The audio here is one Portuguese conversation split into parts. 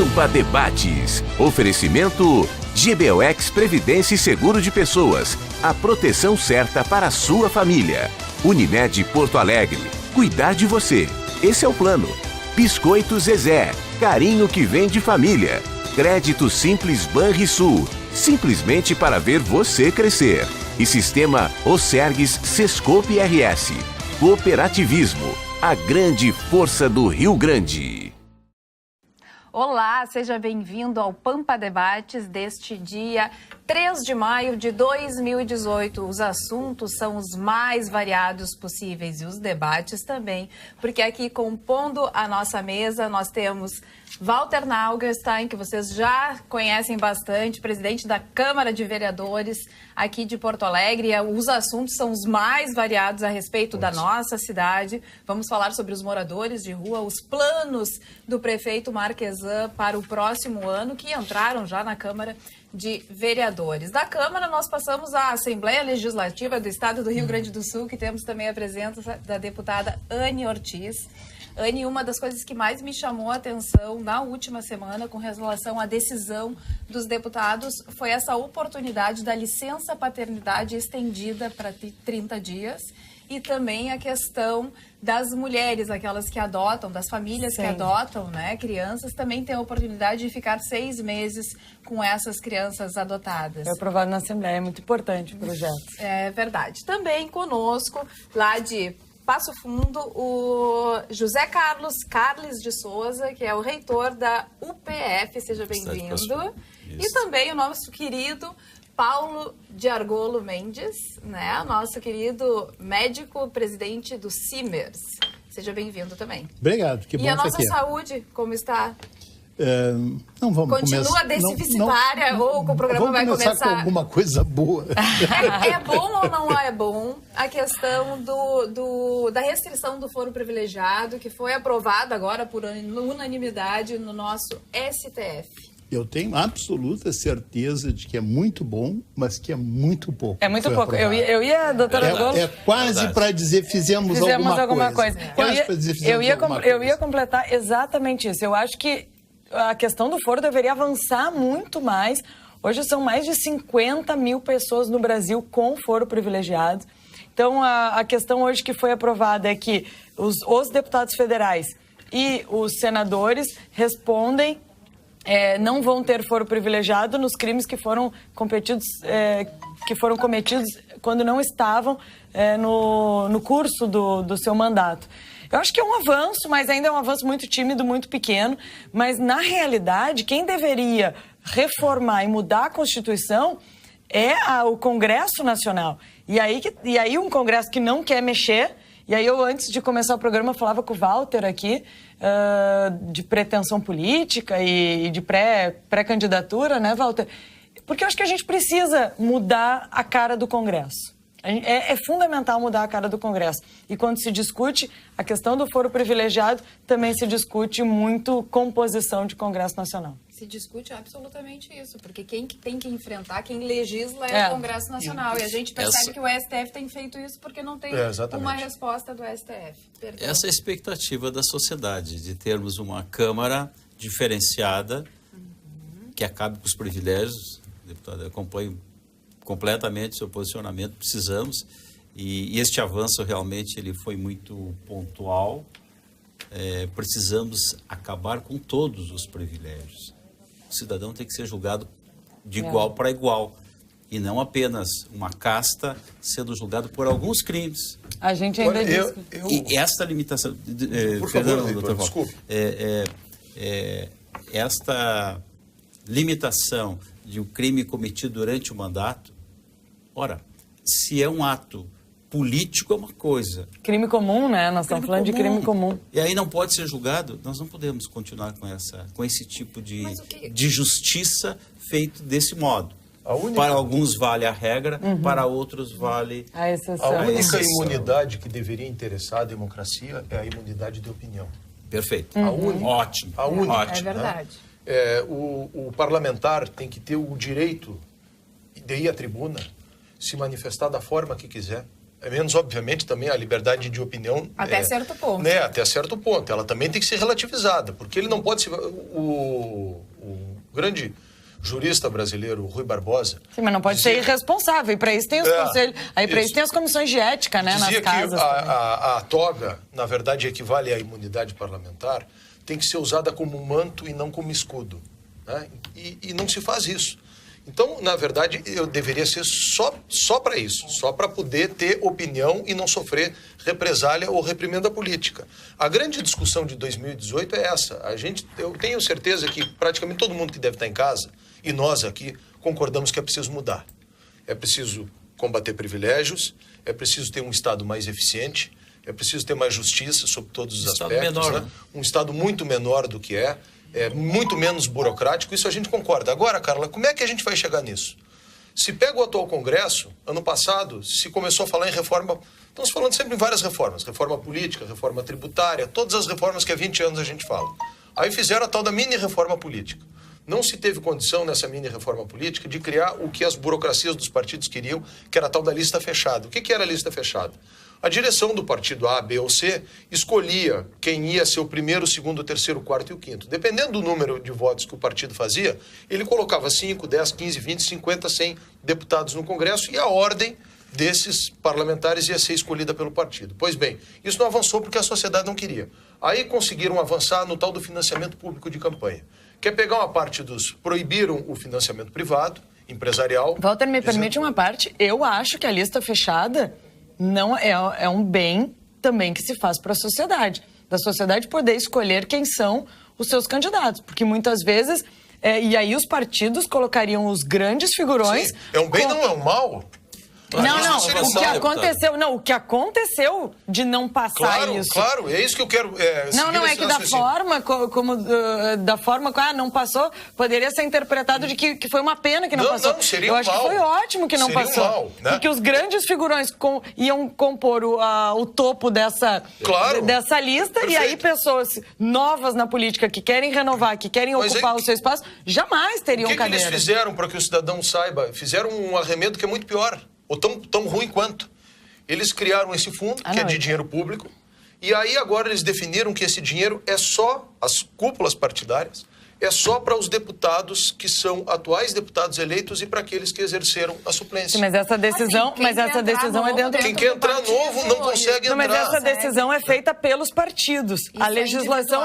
Pampa Debates. Oferecimento GBOX Previdência e Seguro de Pessoas. A proteção certa para a sua família. Unimed Porto Alegre. Cuidar de você. Esse é o plano. Biscoito Zezé. Carinho que vem de família. Crédito Simples Banrisul. Simplesmente para ver você crescer. E Sistema Osergues Sescope RS. Cooperativismo. A grande força do Rio Grande. Olá, seja bem-vindo ao Pampa Debates deste dia 3 de maio de 2018. Os assuntos são os mais variados possíveis e os debates também, porque aqui compondo a nossa mesa nós temos Walter Naugerstein, que vocês já conhecem bastante, presidente da Câmara de Vereadores aqui de Porto Alegre. Os assuntos são os mais variados a respeito da nossa cidade. Vamos falar sobre os moradores de rua, os planos do prefeito Marquesan para o próximo ano, que entraram já na Câmara de Vereadores. Da Câmara, nós passamos à Assembleia Legislativa do Estado do Rio Grande do Sul, que temos também a presença da deputada Anne Ortiz. Anne, uma das coisas que mais me chamou a atenção na última semana com relação à decisão dos deputados foi essa oportunidade da licença paternidade estendida para 30 dias e também a questão das mulheres, aquelas que adotam, das famílias que adotam, né, crianças, também têm a oportunidade de ficar 6 meses com essas crianças adotadas. Foi aprovado na Assembleia, é muito importante o projeto. É verdade. Também conosco, lá de Passo Fundo, o José Carlos de Souza, que é o reitor da UPF, seja bem-vindo. E também o nosso querido Paulo de Argolo Mendes, né? Nosso querido médico, presidente do CIMERS. Seja bem-vindo também. Obrigado, que bom estar aqui. E a nossa aqui. Saúde, como está? Não vamos Continua deficitária ou o programa vai começar com alguma coisa boa? É bom ou não é bom a questão da restrição do foro privilegiado, que foi aprovada agora por unanimidade no nosso STF? Eu tenho absoluta certeza de que é muito bom, mas que é muito pouco. É muito pouco. Eu ia, doutora Argolo... É quase para dizer fizemos alguma coisa. Eu ia completar exatamente isso. Eu acho que a questão do foro deveria avançar muito mais. Hoje são mais de 50 mil pessoas no Brasil com foro privilegiado. Então, a questão hoje que foi aprovada é que os deputados federais e os senadores respondem, não vão ter foro privilegiado nos crimes que foram cometidos quando não estavam no curso do seu mandato. Eu acho que é um avanço, mas ainda é um avanço muito tímido, muito pequeno. Mas, na realidade, quem deveria reformar e mudar a Constituição é o Congresso Nacional. E aí um Congresso que não quer mexer. E aí eu, antes de começar o programa, falava com o Walter aqui de pretensão política e de pré-candidatura, né, Walter? Porque eu acho que a gente precisa mudar a cara do Congresso. É fundamental mudar a cara do Congresso. E quando se discute a questão do foro privilegiado, também se discute muito composição de Congresso Nacional. Se discute absolutamente isso, porque quem tem que enfrentar, quem legisla é o Congresso Nacional. E a gente percebe que o STF tem feito isso porque não tem uma resposta do STF. Perdão. Essa é a expectativa da sociedade, de termos uma Câmara diferenciada, que acabe com os privilégios. O deputado acompanha completamente seu posicionamento, precisamos, e este avanço realmente ele foi muito pontual. Precisamos acabar com todos os privilégios. O cidadão tem que ser julgado de igual para igual, e não apenas uma casta sendo julgado por alguns crimes. A gente ainda diz... E esta limitação... Por favor, doutor, desculpe. Esta limitação de um crime cometido durante o mandato, ora, se é um ato político é uma coisa. Crime comum, né? Nós estamos falando de crime comum. E aí não pode ser julgado, nós não podemos continuar com esse tipo de justiça feito desse modo. Para alguns vale a regra, para outros vale a exceção. A única imunidade que deveria interessar a democracia é a imunidade de opinião. Perfeito. Ótimo. A única. É verdade. O parlamentar tem que ter o direito de ir à tribuna, se manifestar da forma que quiser, É menos, obviamente, também a liberdade de opinião... Até certo ponto. Né, até certo ponto. Ela também tem que ser relativizada, porque ele não pode ser... O grande jurista brasileiro, Rui Barbosa... Sim, mas não pode ser irresponsável. E para isso tem os conselhos... Aí para isso tem as comissões de ética, né, nas casas. Dizia que a toga, na verdade, equivale à imunidade parlamentar, tem que ser usada como manto e não como escudo. Né? E não se faz isso. Então, na verdade, eu deveria ser só para isso, só para poder ter opinião e não sofrer represália ou reprimenda política. A grande discussão de 2018 é essa. Eu tenho certeza que praticamente todo mundo que deve estar em casa, e nós aqui, concordamos que é preciso mudar. É preciso combater privilégios, é preciso ter um Estado mais eficiente, é preciso ter mais justiça sobre todos os aspectos. Menor, né? Um Estado muito menor do que é muito menos burocrático, isso a gente concorda. Agora, Carla, como é que a gente vai chegar nisso? Se pega o atual Congresso, ano passado, se começou a falar em reforma... Estamos falando sempre em várias reformas. Reforma política, reforma tributária, todas as reformas que há 20 anos a gente fala. Aí fizeram a tal da mini-reforma política. Não se teve condição nessa mini-reforma política de criar o que as burocracias dos partidos queriam, que era a tal da lista fechada. O que era a lista fechada? A direção do partido A, B ou C escolhia quem ia ser o primeiro, o segundo, o terceiro, o quarto e o quinto. Dependendo do número de votos que o partido fazia, ele colocava 5, 10, 15, 20, 50, 100 deputados no Congresso e a ordem desses parlamentares ia ser escolhida pelo partido. Pois bem, isso não avançou porque a sociedade não queria. Aí conseguiram avançar no tal do financiamento público de campanha. Quer pegar uma parte dos... Proibiram o financiamento privado, empresarial... Walter, me permite uma parte. Eu acho que a lista fechada... não é um bem também que se faz para a sociedade. Da sociedade poder escolher quem são os seus candidatos. Porque muitas vezes... e aí os partidos colocariam os grandes figurões... Sim, é um bem, não é um mal? O que aconteceu de não passar isso. Claro, é isso que eu quero. É que da forma como não passou, poderia ser interpretado de que foi uma pena que não passou. Não, seria eu acho que foi ótimo que não passou. Mal, né? E que os grandes figurões iam compor o topo dessa lista. Perfeito. E aí pessoas novas na política que querem renovar, que querem ocupar o seu espaço, jamais teriam cadeira. O que eles fizeram para que o cidadão saiba? Fizeram um arremedo que é muito pior. Ou tão ruim quanto. Eles criaram esse fundo, que é de dinheiro público, e aí agora eles definiram que esse dinheiro é só, as cúpulas partidárias, é só para os deputados que são atuais deputados eleitos e para aqueles que exerceram a suplência. Sim, mas essa decisão, é dentro... Quem quer entrar novo não consegue entrar. Mas essa decisão é feita pelos partidos. Isso a legislação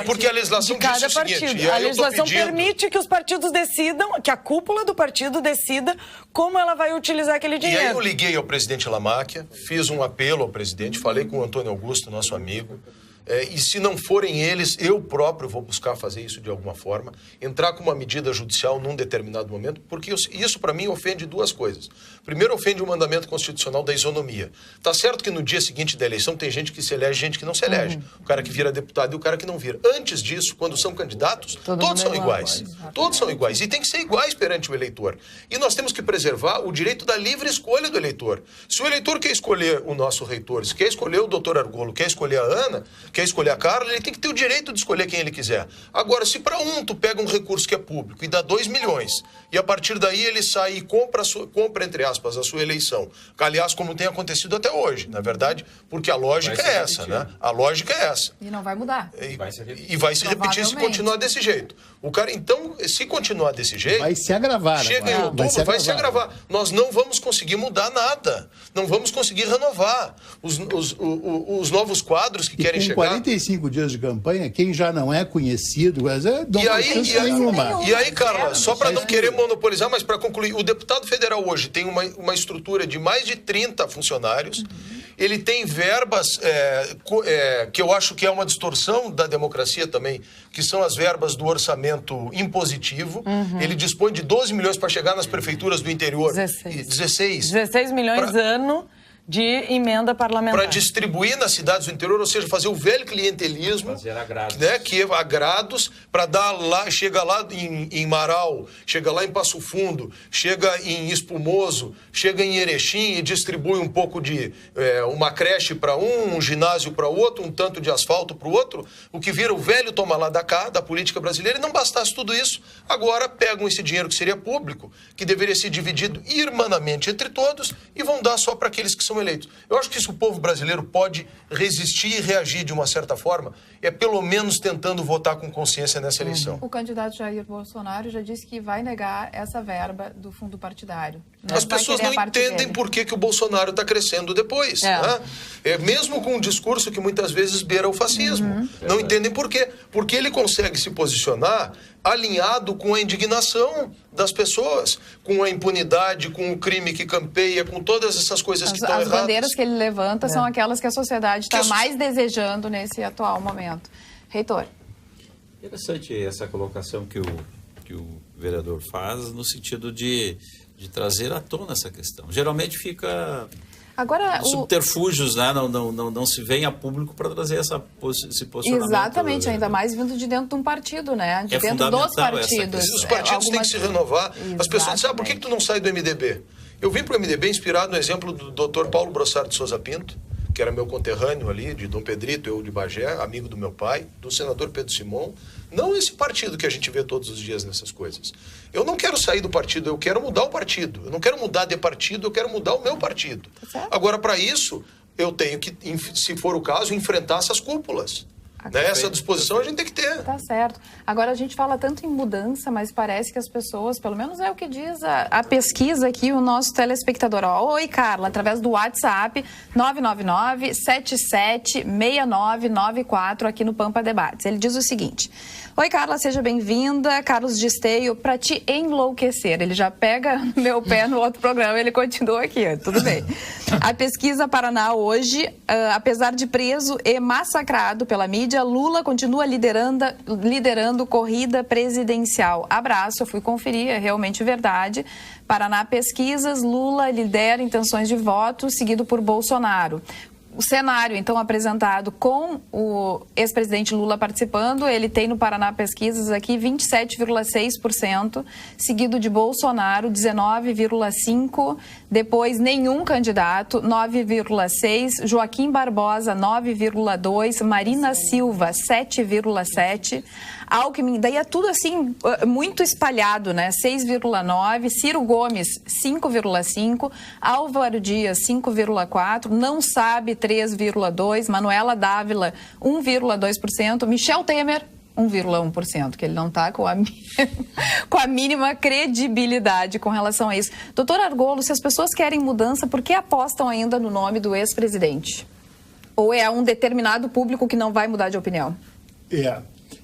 porque a legislação de cada diz o seguinte, partido. A legislação permite que os partidos decidam, que a cúpula do partido decida como ela vai utilizar aquele dinheiro. E aí eu liguei ao presidente Lamáquia, fiz um apelo ao presidente, falei com o Antônio Augusto, nosso amigo, e se não forem eles, eu próprio vou buscar fazer isso de alguma forma, entrar com uma medida judicial num determinado momento, porque isso para mim ofende duas coisas. Primeiro, ofende o mandamento constitucional da isonomia. Tá certo que no dia seguinte da eleição tem gente que se elege e gente que não se elege. O cara que vira deputado e o cara que não vira. Antes disso, quando são candidatos, todos são iguais. Todos são iguais. E tem que ser iguais perante o eleitor. E nós temos que preservar o direito da livre escolha do eleitor. Se o eleitor quer escolher o nosso reitor, se quer escolher o doutor Argolo, quer escolher a Ana, quer escolher a Carla, ele tem que ter o direito de escolher quem ele quiser. Agora, se para tu pega um recurso que é público e dá 2 milhões, e a partir daí ele sai e compra, entre aspas, a sua eleição. Aliás, como tem acontecido até hoje, na verdade, porque a lógica é essa, né? A lógica é essa. E não vai mudar. E vai se repetir se continuar desse jeito. O cara, então, se continuar desse jeito... Vai se agravar. Chega em outubro, vai se agravar. Nós não vamos conseguir mudar nada. Não vamos conseguir renovar. Os novos quadros que querem chegar... 45 dias de campanha, quem já não é conhecido, não tem chance nenhuma. E aí, Carla, só para não querer monopolizar, mas para concluir, o deputado federal hoje tem uma estrutura de mais de 30 funcionários, ele tem verbas que eu acho que é uma distorção da democracia também, que são as verbas do orçamento impositivo. Ele dispõe de 12 milhões para chegar nas prefeituras do interior. 16 milhões ano de emenda parlamentar. Para distribuir nas cidades do interior, ou seja, fazer o velho clientelismo, fazer agrados, né, que é agrados, para dar lá, chega lá em Marau, chega lá em Passo Fundo, chega em Espumoso, chega em Erechim e distribui um pouco de uma creche para um ginásio para o outro, um tanto de asfalto para o outro, o que vira o velho toma lá da cá, da política brasileira, e não bastasse tudo isso, agora pegam esse dinheiro que seria público, que deveria ser dividido irmanamente entre todos, e vão dar só para aqueles que são são eleitos. Eu acho que se o povo brasileiro pode resistir e reagir de uma certa forma, é pelo menos tentando votar com consciência nessa eleição. O candidato Jair Bolsonaro já disse que vai negar essa verba do fundo partidário. As pessoas não entendem por que o Bolsonaro está crescendo depois. Né? Mesmo com um discurso que muitas vezes beira o fascismo. Não entendem por quê. Porque ele consegue se posicionar alinhado com a indignação das pessoas, com a impunidade, com o crime que campeia, com todas essas coisas que estão erradas. As bandeiras que ele levanta são aquelas que a sociedade está mais desejando nesse atual momento. Reitor. Interessante essa colocação que o vereador faz no sentido de trazer à tona essa questão. Geralmente fica... Agora, subterfúgios, né? Não se vem a público para trazer esse posicionamento. Exatamente, ainda mais vindo de dentro de um partido, né? De dentro dos partidos. Os partidos têm que se renovar. Exatamente. As pessoas dizem, por que tu não sai do MDB? Eu vim para o MDB inspirado no exemplo do Dr. Paulo Brossard de Souza Pinto, que era meu conterrâneo ali, de Dom Pedrito, eu de Bagé, amigo do meu pai, do senador Pedro Simão. Não esse partido que a gente vê todos os dias nessas coisas. Eu não quero sair do partido, eu quero mudar o partido. Eu não quero mudar de partido, eu quero mudar o meu partido. Tá. Agora, para isso, eu tenho que, se for o caso, enfrentar essas cúpulas. Essa disposição a gente tem que ter. Tá certo. Agora, a gente fala tanto em mudança, mas parece que as pessoas, pelo menos é o que diz a pesquisa aqui, o nosso telespectador. Oi, Carla, através do WhatsApp 999-776994 aqui no Pampa Debates. Ele diz o seguinte: oi, Carla, seja bem-vinda. Carlos de Esteio, para te enlouquecer. Ele já pega meu pé no outro programa, ele continua aqui, tudo bem. A pesquisa Paraná hoje, apesar de preso e massacrado pela mídia, Lula continua liderando corrida presidencial. Abraço, eu fui conferir, é realmente verdade. Paraná Pesquisas, Lula lidera intenções de voto, seguido por Bolsonaro. O cenário, então, apresentado com o ex-presidente Lula participando, ele tem no Paraná Pesquisas aqui 27,6%, seguido de Bolsonaro, 19,5%, depois nenhum candidato, 9,6%, Joaquim Barbosa, 9,2%, Marina Silva, 7,7%, Alckmin, daí é tudo assim, muito espalhado, né? 6,9%, Ciro Gomes, 5,5%, Álvaro Dias, 5,4%, não sabe, 3,2%, Manuela Dávila, 1,2%, Michel Temer, 1,1%, que ele não está com a mínima credibilidade com relação a isso. Doutor Argolo, se as pessoas querem mudança, por que apostam ainda no nome do ex-presidente? Ou é um determinado público que não vai mudar de opinião?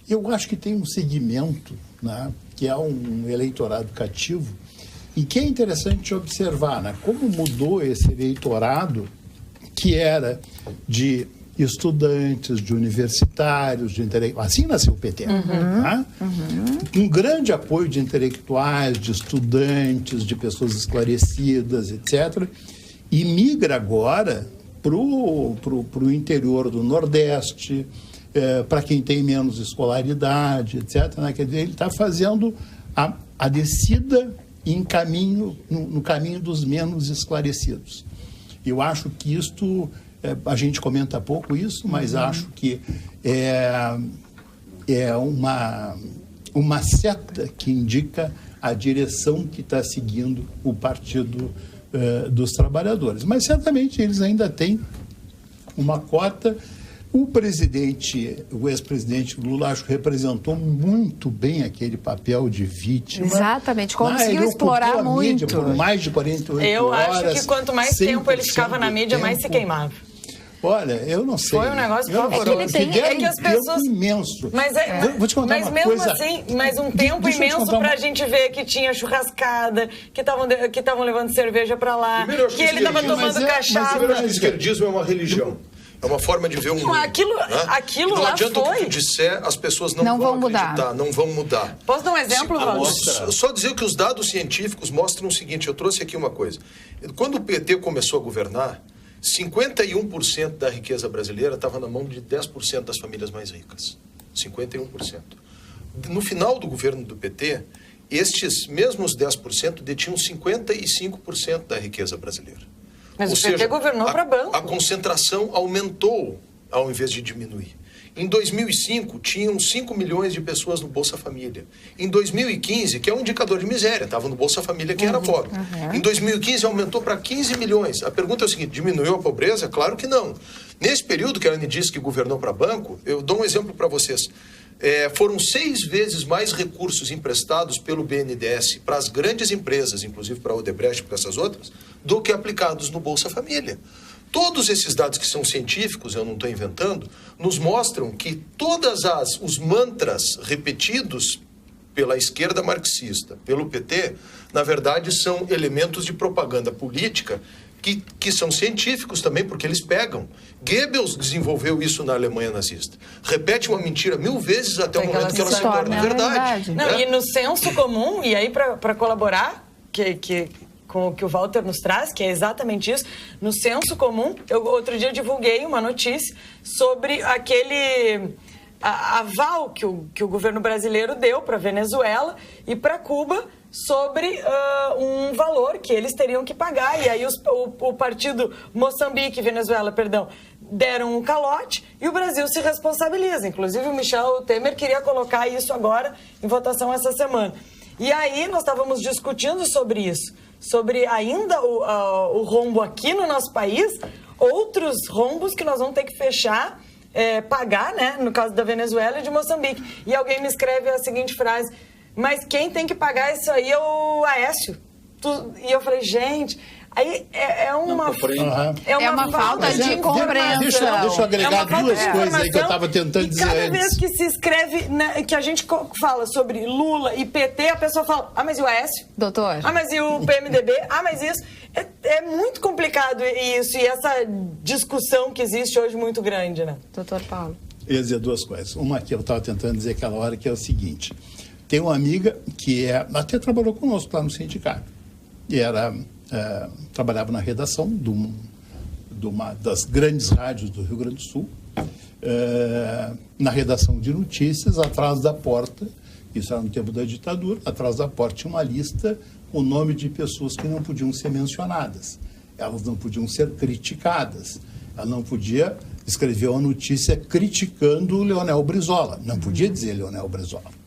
Eu acho que tem um segmento, né, que é um eleitorado cativo, e que é interessante observar, né, como mudou esse eleitorado, que era de estudantes, de universitários, de intelectuais. Assim nasceu o PT. Né? Um grande apoio de intelectuais, de estudantes, de pessoas esclarecidas, etc. E migra agora para o interior do Nordeste, para quem tem menos escolaridade, etc. Né? Quer dizer, ele está fazendo a descida no caminho dos menos esclarecidos. Eu acho que isto, a gente comenta pouco isso, mas acho que é uma seta que indica a direção que está seguindo o Partido dos Trabalhadores. Mas certamente eles ainda têm uma cota. O ex-presidente Lula, acho que representou muito bem aquele papel de vítima. Exatamente, conseguiu explorar muito. Mídia por mais de 48 horas. Eu acho que quanto mais tempo ele ficava na mídia, mais se queimava. Olha, eu não sei. Foi um negócio pavoroso. É que as pessoas... imenso. Mas, vou te contar mas uma mesmo coisa. assim, mas um tempo imenso pra gente ver que tinha churrascada, que estavam levando cerveja pra lá, que ele estava tomando cachaça. O esquerdismo é uma religião. É uma forma de ver o mundo. Aquilo não lá adianta foi. o que tu disser, as pessoas não vão acreditar, não vão mudar. Posso dar um exemplo, Valdir? Só dizer que os dados científicos mostram o seguinte, eu trouxe aqui uma coisa. Quando o PT começou a governar, 51% da riqueza brasileira estava na mão de 10% das famílias mais ricas. 51%. No final do governo do PT, estes mesmos 10% detinham 55% da riqueza brasileira. Mas o PT governou para banco. A concentração aumentou ao invés de diminuir. Em 2005, tinham 5 milhões de pessoas no Bolsa Família. Em 2015, que é um indicador de miséria, estava no Bolsa Família quem era pobre. Em 2015, aumentou para 15 milhões. A pergunta é o seguinte, diminuiu a pobreza? Claro que não. Nesse período que a Anne disse que governou para banco, eu dou um exemplo para vocês. Foram 6 vezes mais recursos emprestados pelo BNDES para as grandes empresas, inclusive para a Odebrecht e para essas outras, do que aplicados no Bolsa Família. Todos esses dados que são científicos, eu não estou inventando, nos mostram que todos os mantras repetidos pela esquerda marxista, pelo PT, na verdade são elementos de propaganda política que são científicos também, porque eles pegam. Goebbels desenvolveu isso na Alemanha nazista. Repete uma mentira 1000 vezes até o momento que ela se torna verdade. Não, e no senso comum, e aí para colaborar, com o que o Walter nos traz, que é exatamente isso, no senso comum, eu outro dia divulguei uma notícia sobre aquele aval que o governo brasileiro deu para a Venezuela e para Cuba sobre um valor que eles teriam que pagar. E aí o partido Venezuela, deram um calote e o Brasil se responsabiliza. Inclusive o Michel Temer queria colocar isso agora em votação essa semana. E aí nós estávamos discutindo sobre isso, sobre ainda o rombo aqui no nosso país, outros rombos que nós vamos ter que fechar, pagar, né, no caso da Venezuela e de Moçambique. E alguém me escreve a seguinte frase: mas quem tem que pagar isso aí é o Aécio. E eu falei, gente, aí é uma falta de compreensão. Deixa eu agregar duas coisas aí que eu estava tentando dizer antes. Cada vez que se escreve, que a gente fala sobre Lula e PT, a pessoa fala, mas e o Aécio? Doutor. Mas e o PMDB? Mas isso. É muito complicado isso, e essa discussão que existe hoje muito grande, né? Doutor Paulo. Eu ia dizer duas coisas. Uma que eu estava tentando dizer aquela hora, que é o seguinte. Tem uma amiga que até trabalhou conosco lá no sindicato. E trabalhava na redação de uma das grandes rádios do Rio Grande do Sul, na redação de notícias, atrás da porta, isso era no tempo da ditadura, atrás da porta tinha uma lista, o nome de pessoas que não podiam ser mencionadas, elas não podiam ser criticadas, ela não podia escrever uma notícia criticando o Leonel Brizola, não podia dizer Leonel Brizola.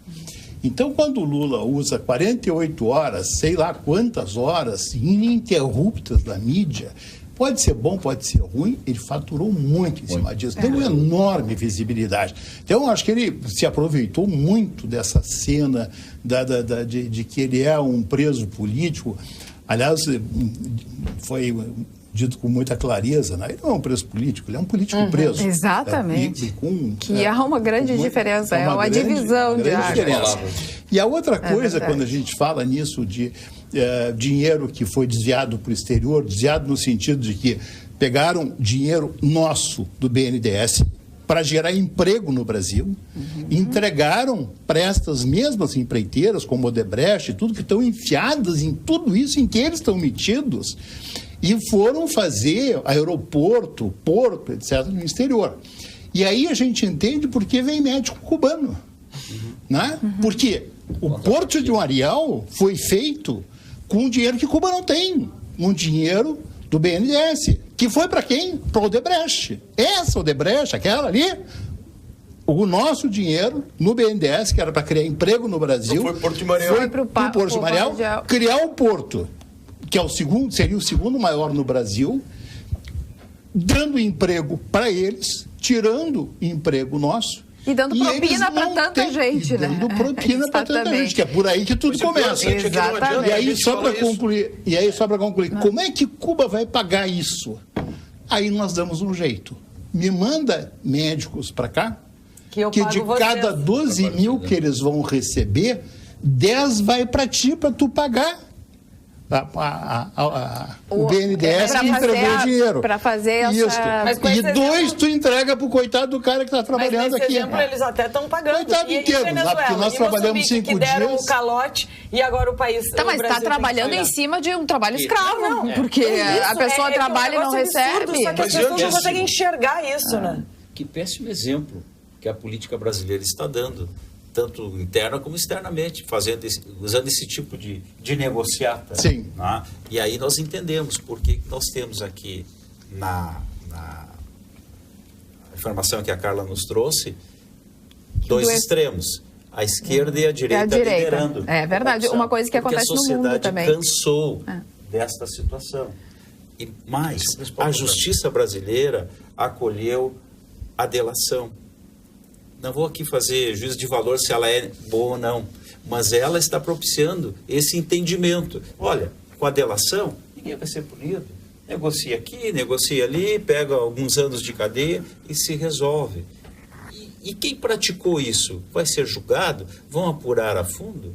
Então, quando o Lula usa 48 horas, sei lá quantas horas, ininterruptas da mídia, pode ser bom, pode ser ruim, ele faturou muito em cima disso, deu uma enorme visibilidade. Então, acho que ele se aproveitou muito dessa cena de que ele é um preso político. Aliás, foi dito com muita clareza, né? Ele não é um preso político, ele é um político preso. Exatamente. Que há uma grande diferença, é uma divisão de áreas. E a outra coisa, quando a gente fala nisso de dinheiro que foi desviado para o exterior, desviado no sentido de que pegaram dinheiro nosso do BNDES para gerar emprego no Brasil, entregaram para estas mesmas empreiteiras, como Odebrecht e tudo, que estão enfiadas em tudo isso em que eles estão metidos, e foram fazer aeroporto, porto, etc., no exterior. E aí a gente entende por que vem médico cubano. Né? Porque o Porto de Mariel foi feito com dinheiro que Cuba não tem, um dinheiro do BNDES, que foi para quem? Para o Odebrecht. Essa Odebrecht, aquela ali, o nosso dinheiro no BNDES, que era para criar emprego no Brasil, foi Porto de Mariel. Foi para o Porto de Mariel criar o porto, que é seria o segundo maior no Brasil, dando emprego para eles, tirando emprego nosso. E dando propina para tanta gente, né? Dando propina para tanta gente, que é por aí que tudo começa. Exatamente. E aí, só para concluir, como é que Cuba vai pagar isso? Aí nós damos um jeito. Me manda médicos para cá, que de cada 12 mil que eles vão receber, 10 vai para ti, para tu pagar. O BNDES entregou o dinheiro. Para fazer essa... E 2 tu entrega pro coitado do cara que está trabalhando aqui. Exemplo, eles até estão pagando. Coitado inteiro, porque nós trabalhamos 5 dias. Que deram o calote e agora o país... Tá, mas está trabalhando em cima de um trabalho escravo. Porque a pessoa trabalha e não recebe. Só que as pessoas não conseguem enxergar isso, né? Que péssimo exemplo que a política brasileira está dando, tanto interna como externamente, usando esse tipo de negociata. Sim. Né? E aí nós entendemos por que nós temos aqui informação que a Carla nos trouxe, dois extremos. A esquerda e a direita, liderando. É verdade, uma coisa que acontece no mundo também. Porque a sociedade cansou desta situação. E mais, a justiça brasileira acolheu a delação. Não vou aqui fazer juízo de valor se ela é boa ou não, mas ela está propiciando esse entendimento. Olha, com a delação, ninguém vai ser punido. Negocia aqui, negocia ali, pega alguns anos de cadeia e se resolve. E quem praticou isso vai ser julgado? Vão apurar a fundo?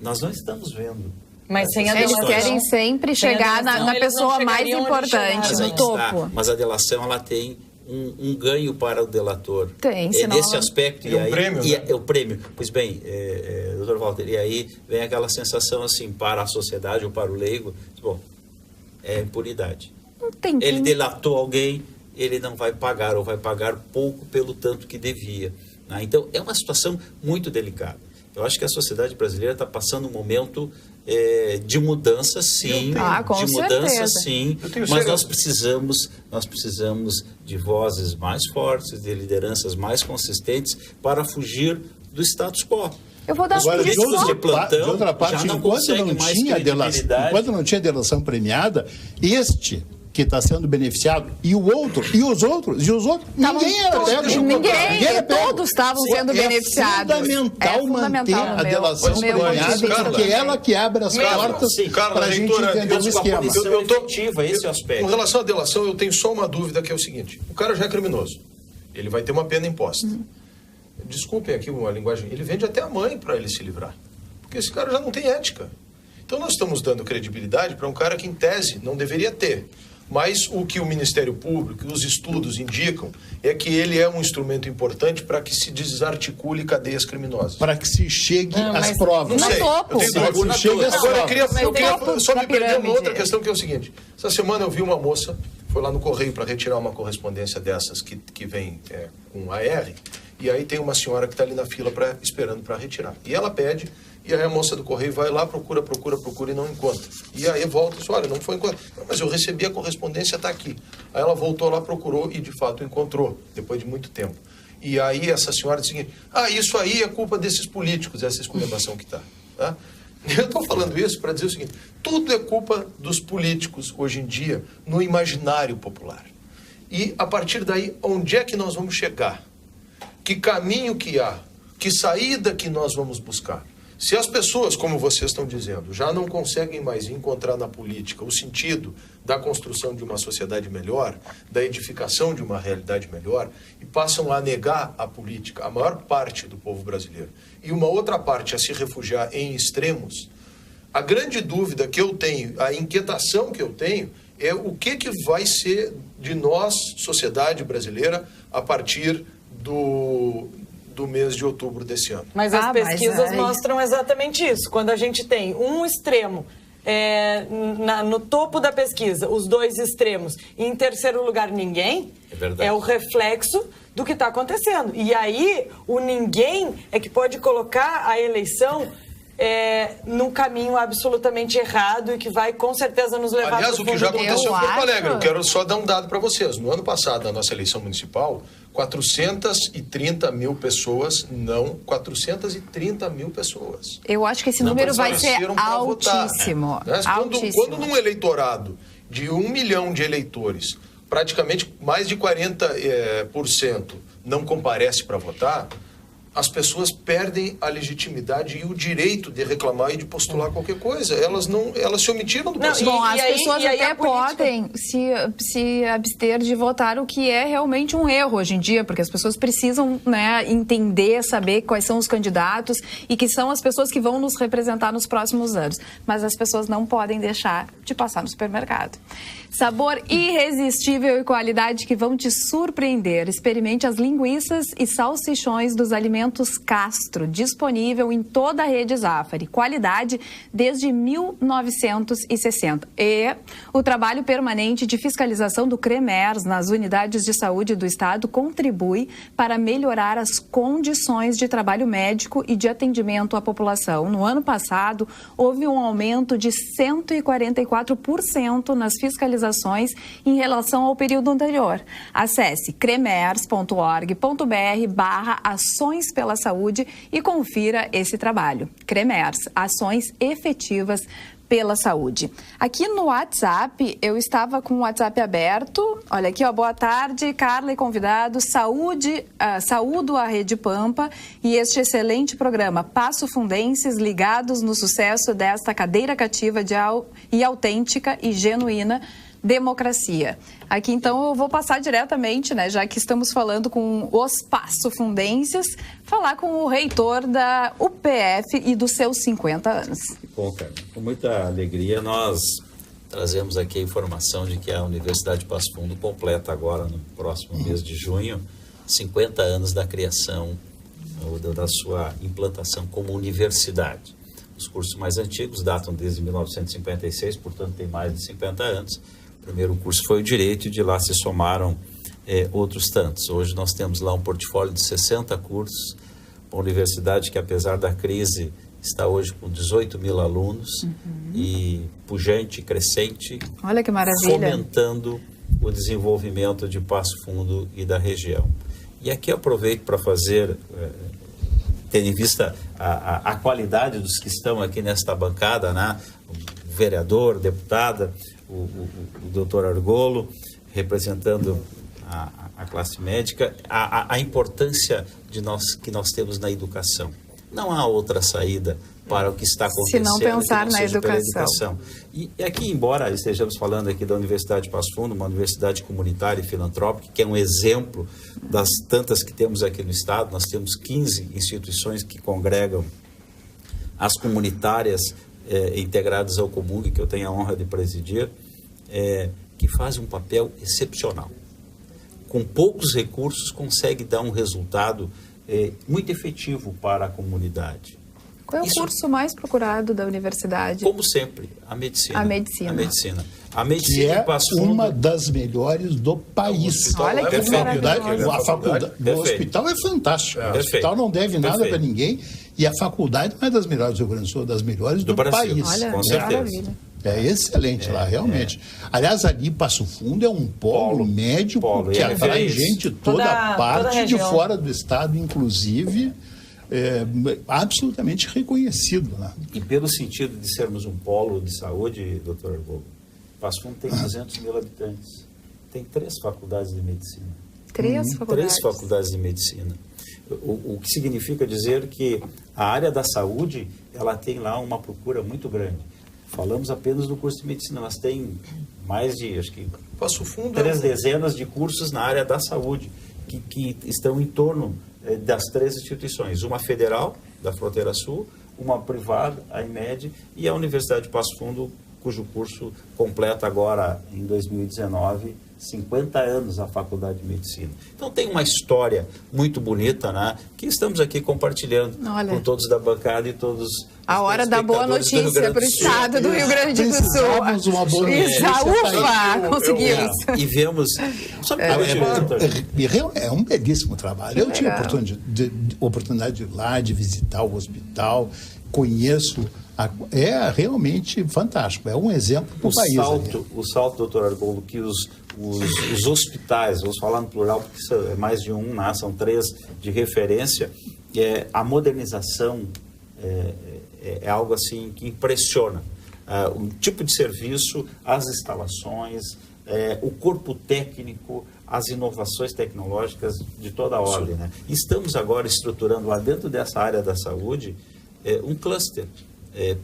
Nós não estamos vendo. Mas sem a Eles delação, querem sempre chegar na pessoa mais importante, no topo. Mas a delação, ela tem um ganho para o delator. Tem, senão... Nesse aspecto. E um prêmio, né? É o prêmio. Pois bem, doutor Walter, e aí vem aquela sensação assim, para a sociedade ou para o leigo, bom, é impunidade. Ele delatou alguém, ele não vai pagar, ou vai pagar pouco pelo tanto que devia. Né? Então, é uma situação muito delicada. Eu acho que a sociedade brasileira está passando um momento de mudança, sim. Com de mudança, certeza. sim. Mas nós precisamos de vozes mais fortes, de lideranças mais consistentes para fugir do status quo. Eu vou dar Agora, um de outra parte, já enquanto não tinha delação premiada, este que está sendo beneficiado, e o outro, e os outros, ninguém era pego. Ninguém, todos estavam sendo beneficiados. É fundamental manter a delação premiada, porque é ela que abre as portas para a gente entender o esquema. Esse aspecto. Com relação à delação, eu tenho só uma dúvida, que é o seguinte: o cara já é criminoso, ele vai ter uma pena imposta. Desculpem aqui uma linguagem, ele vende até a mãe para ele se livrar, porque esse cara já não tem ética. Então nós estamos dando credibilidade para um cara que, em tese, não deveria ter. Mas o que o Ministério Público e os estudos indicam é que ele é um instrumento importante para que se desarticule cadeias criminosas. Para que se chegue às provas. Não sei. topo. Agora, eu queria só me perder uma outra questão, que é o seguinte. Essa semana eu vi uma moça, foi lá no Correio para retirar uma correspondência dessas que vem com AR, e aí tem uma senhora que está ali na fila esperando para retirar. E ela pede, e aí a moça do Correio vai lá, procura e não encontra. E aí volta e diz: olha, não foi encontrado. Mas eu recebi a correspondência, está aqui. Aí ela voltou lá, procurou e de fato encontrou, depois de muito tempo. E aí essa senhora disse o seguinte: isso aí é culpa desses políticos, essa esculhambação que está. Tá? Eu estou falando isso para dizer o seguinte: tudo é culpa dos políticos hoje em dia no imaginário popular. E a partir daí, onde é que nós vamos chegar? Que caminho que há? Que saída que nós vamos buscar? Se as pessoas, como vocês estão dizendo, já não conseguem mais encontrar na política o sentido da construção de uma sociedade melhor, da edificação de uma realidade melhor, e passam a negar a política, a maior parte do povo brasileiro, e uma outra parte a se refugiar em extremos, a grande dúvida que eu tenho, a inquietação que eu tenho, é o que vai ser de nós, sociedade brasileira, a partir do mês de outubro desse ano. Mas as pesquisas mostram exatamente isso. Quando a gente tem um extremo no topo da pesquisa, os dois extremos, e em terceiro lugar ninguém, é o reflexo do que está acontecendo. E aí, o ninguém é que pode colocar a eleição num caminho absolutamente errado e que vai, com certeza, nos levar... Aliás, o que já aconteceu em Porto Alegre, eu quero só dar um dado para vocês. No ano passado, na nossa eleição municipal, 430 mil pessoas, 430 mil pessoas. Eu acho que esse número vai ser altíssimo. Votar, né? Quando num eleitorado de 1 milhão de eleitores, praticamente mais de 40% não comparece para votar, as pessoas perdem a legitimidade e o direito de reclamar e de postular qualquer coisa. Elas se omitiram do processo. Bom, as pessoas até podem se abster de votar, o que é realmente um erro hoje em dia, porque as pessoas precisam, né, entender, saber quais são os candidatos e que são as pessoas que vão nos representar nos próximos anos. Mas as pessoas não podem deixar de passar no supermercado. Sabor irresistível e qualidade que vão te surpreender. Experimente as linguiças e salsichões dos alimentos Medicamentos Castro, disponível em toda a rede Zafari, qualidade desde 1960. E o trabalho permanente de fiscalização do CREMERS nas unidades de saúde do Estado contribui para melhorar as condições de trabalho médico e de atendimento à população. No ano passado, houve um aumento de 144% nas fiscalizações em relação ao período anterior. Acesse cremers.org.br/ações pela saúde e confira esse trabalho. CREMERS, ações efetivas pela saúde. Aqui no WhatsApp, eu estava com o WhatsApp aberto. Olha aqui, ó, boa tarde, Carla e convidados. Saúdo a Rede Pampa e este excelente programa. Passo Fundenses ligados no sucesso desta cadeira cativa e autêntica e genuína democracia. Aqui, então, eu vou passar diretamente, né, já que estamos falando com os passofundenses, falar com o reitor da UPF e dos seus 50 anos. Bom, cara, com muita alegria nós trazemos aqui a informação de que a Universidade de Passo Fundo completa agora, no próximo mês de junho, 50 anos da criação ou da sua implantação como universidade. Os cursos mais antigos datam desde 1956, portanto tem mais de 50 anos. O primeiro curso foi o Direito e de lá se somaram outros tantos. Hoje nós temos lá um portfólio de 60 cursos, uma universidade que, apesar da crise, está hoje com 18 mil alunos e pujante, crescente. Olha que maravilha. Fomentando o desenvolvimento de Passo Fundo e da região. E aqui eu aproveito para fazer, tendo em vista a qualidade dos que estão aqui nesta bancada, né? O vereador, deputada, o doutor Argolo, representando a classe médica, a importância que nós temos na educação. Não há outra saída para o que está acontecendo. Se não pensar na educação. E aqui, embora estejamos falando aqui da Universidade de Passo Fundo, uma universidade comunitária e filantrópica, que é um exemplo das tantas que temos aqui no Estado, nós temos 15 instituições que congregam as comunitárias integradas ao Comung, que eu tenho a honra de presidir, que fazem um papel excepcional. Com poucos recursos, consegue dar um resultado muito efetivo para a comunidade. Qual é o curso mais procurado da universidade? Como sempre, a medicina. A medicina. A medicina que é Passo Fundo, uma das melhores do país. Olha que maravilhoso. A faculdade, o hospital é fantástico. O hospital não deve nada para ninguém e a faculdade não é das melhores do Rio Grande do Sul, é das melhores do país. Olha, com que certeza. maravilha. É excelente lá, realmente. Aliás, ali Passo Fundo é um polo médico que atrai gente toda parte de fora do estado, inclusive absolutamente reconhecido. Né? E pelo sentido de sermos um polo de saúde, doutor Argolo, Passo Fundo tem 200 mil habitantes. Tem 3 faculdades de medicina. 3 faculdades? 3 faculdades de medicina. O que significa dizer que a área da saúde, ela tem lá uma procura muito grande. Falamos apenas do curso de medicina, mas tem mais de, acho que, Passo Fundo 3 dezenas de cursos na área da saúde, que estão em torno das 3 instituições. Uma federal, da Fronteira Sul, uma privada, a IMED, e a Universidade de Passo Fundo, cujo curso completa agora, em 2019, 50 anos a Faculdade de Medicina. Então tem uma história muito bonita, né, que estamos aqui compartilhando com todos da bancada e todos a hora da boa notícia para o estado do Rio Grande do Sul. Precisamos uma boa notícia. Ufa, conseguimos. E vemos... É um belíssimo trabalho. Eu tive oportunidade de ir lá, de visitar o hospital, conheço... É realmente fantástico, é um exemplo para o país. O salto, doutor Argolo, que os hospitais, vamos falar no plural, porque é mais de um, né? São 3 de referência, a modernização é algo assim que impressiona. O tipo de serviço, as instalações, o corpo técnico, as inovações tecnológicas de toda a ordem. Né? Estamos agora estruturando lá dentro dessa área da saúde um cluster,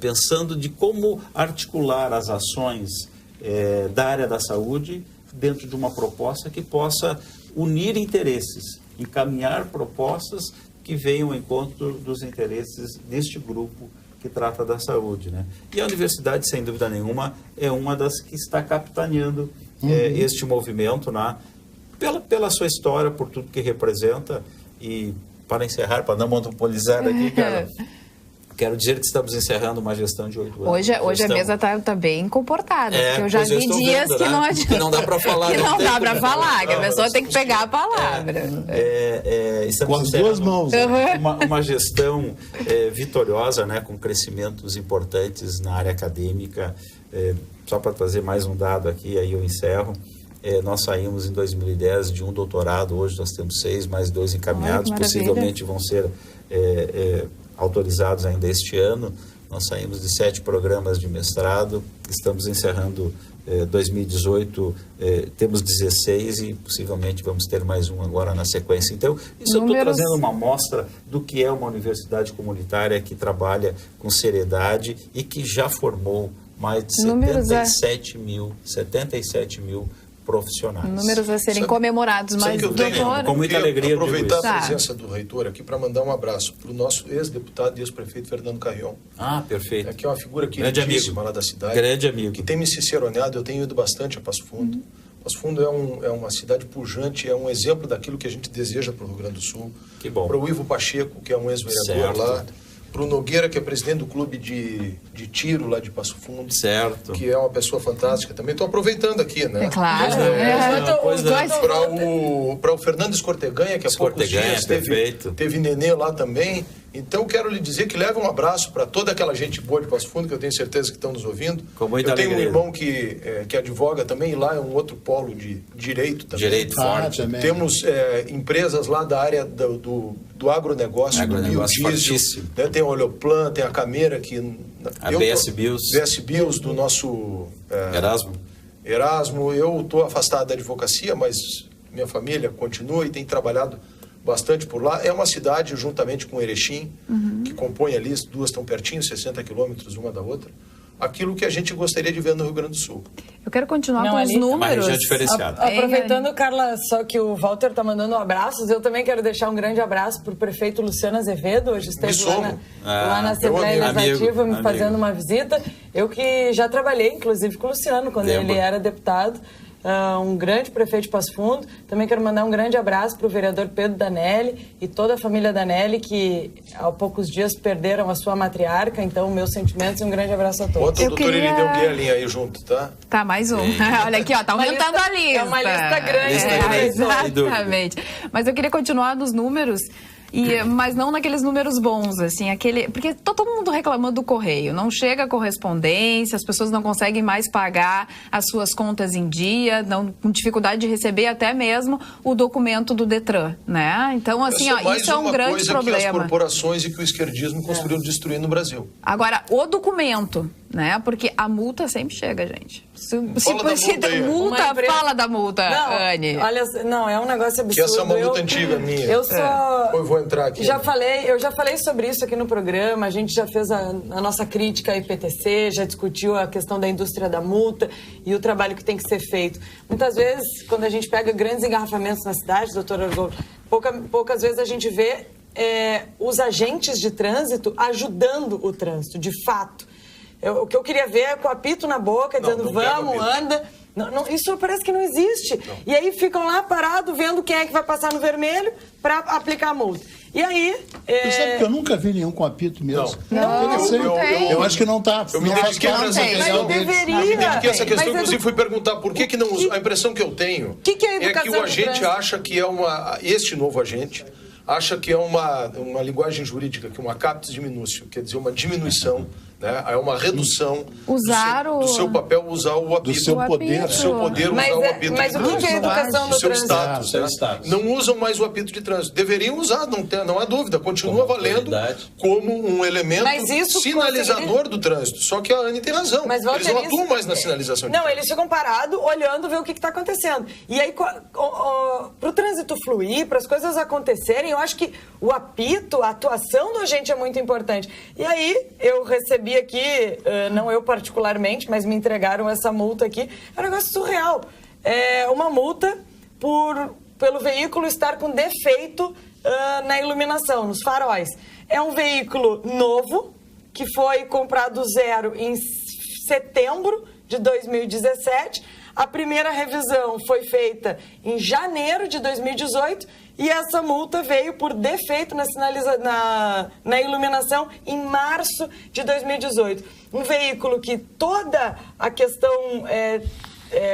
pensando de como articular as ações da área da saúde dentro de uma proposta que possa unir interesses, encaminhar propostas que venham ao encontro dos interesses deste grupo que trata da saúde. Né? E a universidade, sem dúvida nenhuma, é uma das que está capitaneando este movimento, né? pela sua história, por tudo que representa, e para encerrar, para não monopolizar aqui, quero dizer que estamos encerrando uma gestão de 8 anos. Hoje a mesa está bem comportada, porque eu já vi dias que não adianta. Que não dá para falar. Que não dá para falar, que a pessoa tem que pegar a palavra. Estamos com as duas mãos. Uma gestão vitoriosa, né, com crescimentos importantes na área acadêmica. Só para trazer mais um dado aqui, aí eu encerro. Nós saímos em 2010 de um doutorado, hoje nós temos 6, mais 2 encaminhados, possivelmente vão ser autorizados ainda este ano. Nós saímos de 7 programas de mestrado, estamos encerrando 2018, temos 16 e possivelmente vamos ter mais um agora na sequência. Então, isso eu estou trazendo uma amostra do que é uma universidade comunitária que trabalha com seriedade e que já formou mais de 77 mil profissionais. Números a serem comemorados, mas doutor... Com muita alegria. Aproveitar a presença do reitor aqui para mandar um abraço para o nosso ex-deputado e ex-prefeito Fernando Carrion. Perfeito. Que é uma figura queridíssima lá da cidade. Grande amigo. Que tem me ciceroneado, eu tenho ido bastante a Passo Fundo. Passo Fundo é uma cidade pujante, é um exemplo daquilo que a gente deseja para o Rio Grande do Sul. Que bom. Para o Ivo Pacheco, que é um ex-vereador lá. Para o Nogueira, que é presidente do clube de tiro lá de Passo Fundo. Certo. Que é uma pessoa fantástica também. Estou aproveitando aqui, né? É claro. Para o Fernando Escorteganha, que há poucos dias teve nenê lá também. Então, quero lhe dizer que leve um abraço para toda aquela gente boa de Passo Fundo, que eu tenho certeza que estão nos ouvindo. Eu tenho um irmão que advoga também, e lá é um outro polo de direito também. Direito forte. Também. Temos empresas lá da área do agronegócio, do biodiesel. Né? Tem a Oleoplan, tem a Cameira, a BS Bios, do nosso... Erasmo. Eu estou afastado da advocacia, mas minha família continua e tem trabalhado bastante por lá. É uma cidade, juntamente com Erechim, que compõe ali, as duas estão pertinho, 60 quilômetros uma da outra, aquilo que a gente gostaria de ver no Rio Grande do Sul. Eu quero continuar com os números. É uma região diferenciada. Aproveitando, Carla, só que o Walter está mandando abraços, eu também quero deixar um grande abraço para o prefeito Luciano Azevedo, hoje esteve lá na Assembleia Legislativa me fazendo uma visita. Eu que já trabalhei, inclusive, com o Luciano, quando ele era deputado. Um grande prefeito de Passo Fundo. Também quero mandar um grande abraço para o vereador Pedro Danelli e toda a família Danelli, que há poucos dias perderam a sua matriarca. Então, meus sentimentos e um grande abraço a todos. Bota o doutor Irineu Guilherme aí junto, tá? Tá, mais um. Olha aqui, ó, tá aumentando a lista. É uma lista grande. Exatamente. Mas eu queria continuar nos números. Mas não naqueles números bons, assim, porque tá todo mundo reclamando do correio, não chega a correspondência, as pessoas não conseguem mais pagar as suas contas em dia, com dificuldade de receber até mesmo o documento do Detran, né? Então, assim, isso é um grande problema. Que as corporações e que o esquerdismo construíram destruir no Brasil. Agora, o documento, né? Porque a multa sempre chega, gente. Fala da multa, Anne. Olha, não, é um negócio absurdo. Que essa é uma multa antiga minha. Eu vou entrar aqui. Eu já falei sobre isso aqui no programa, a gente já fez a nossa crítica à IPTC, já discutiu a questão da indústria da multa e o trabalho que tem que ser feito. Muitas vezes, quando a gente pega grandes engarrafamentos na cidade, doutor Argol, poucas vezes a gente vê os agentes de trânsito ajudando o trânsito, de fato. O que eu queria ver é com o apito na boca, dizendo vamos, anda. Isso parece que não existe. Não. E aí ficam lá parados, vendo quem é que vai passar no vermelho para aplicar a multa. E aí... Você sabe que eu nunca vi nenhum com apito mesmo. Eu acho que não está. Eu me dediquei a essa questão. Mas deveria. Eu me dediquei a essa questão, inclusive fui perguntar por que não usa. A impressão que eu tenho é que o agente acha que este novo agente acha que é uma linguagem jurídica, que é uma captis diminutio, quer dizer, uma diminuição, né? É uma redução do seu papel, usar o apito. Do seu poder. Do seu poder usar o apito. Mas o que é a educação do trânsito? Seu status. Não usam mais o apito de trânsito. Deveriam usar, não há dúvida. Continua valendo como um elemento sinalizador do trânsito. Só que a Anne tem razão. Eles não atuam mais na sinalização. Não, eles ficam parados, olhando, ver o que está acontecendo. E aí, para o trânsito fluir, para as coisas acontecerem, eu acho que o apito, a atuação do agente é muito importante. E aí, eu recebi aqui, não eu particularmente, mas me entregaram essa multa aqui. É um negócio surreal. É uma multa pelo veículo estar com defeito na iluminação, nos faróis. É um veículo novo, que foi comprado zero em setembro de 2017. A primeira revisão foi feita em janeiro de 2018 e essa multa veio por defeito na iluminação em março de 2018. Um veículo que toda a questão,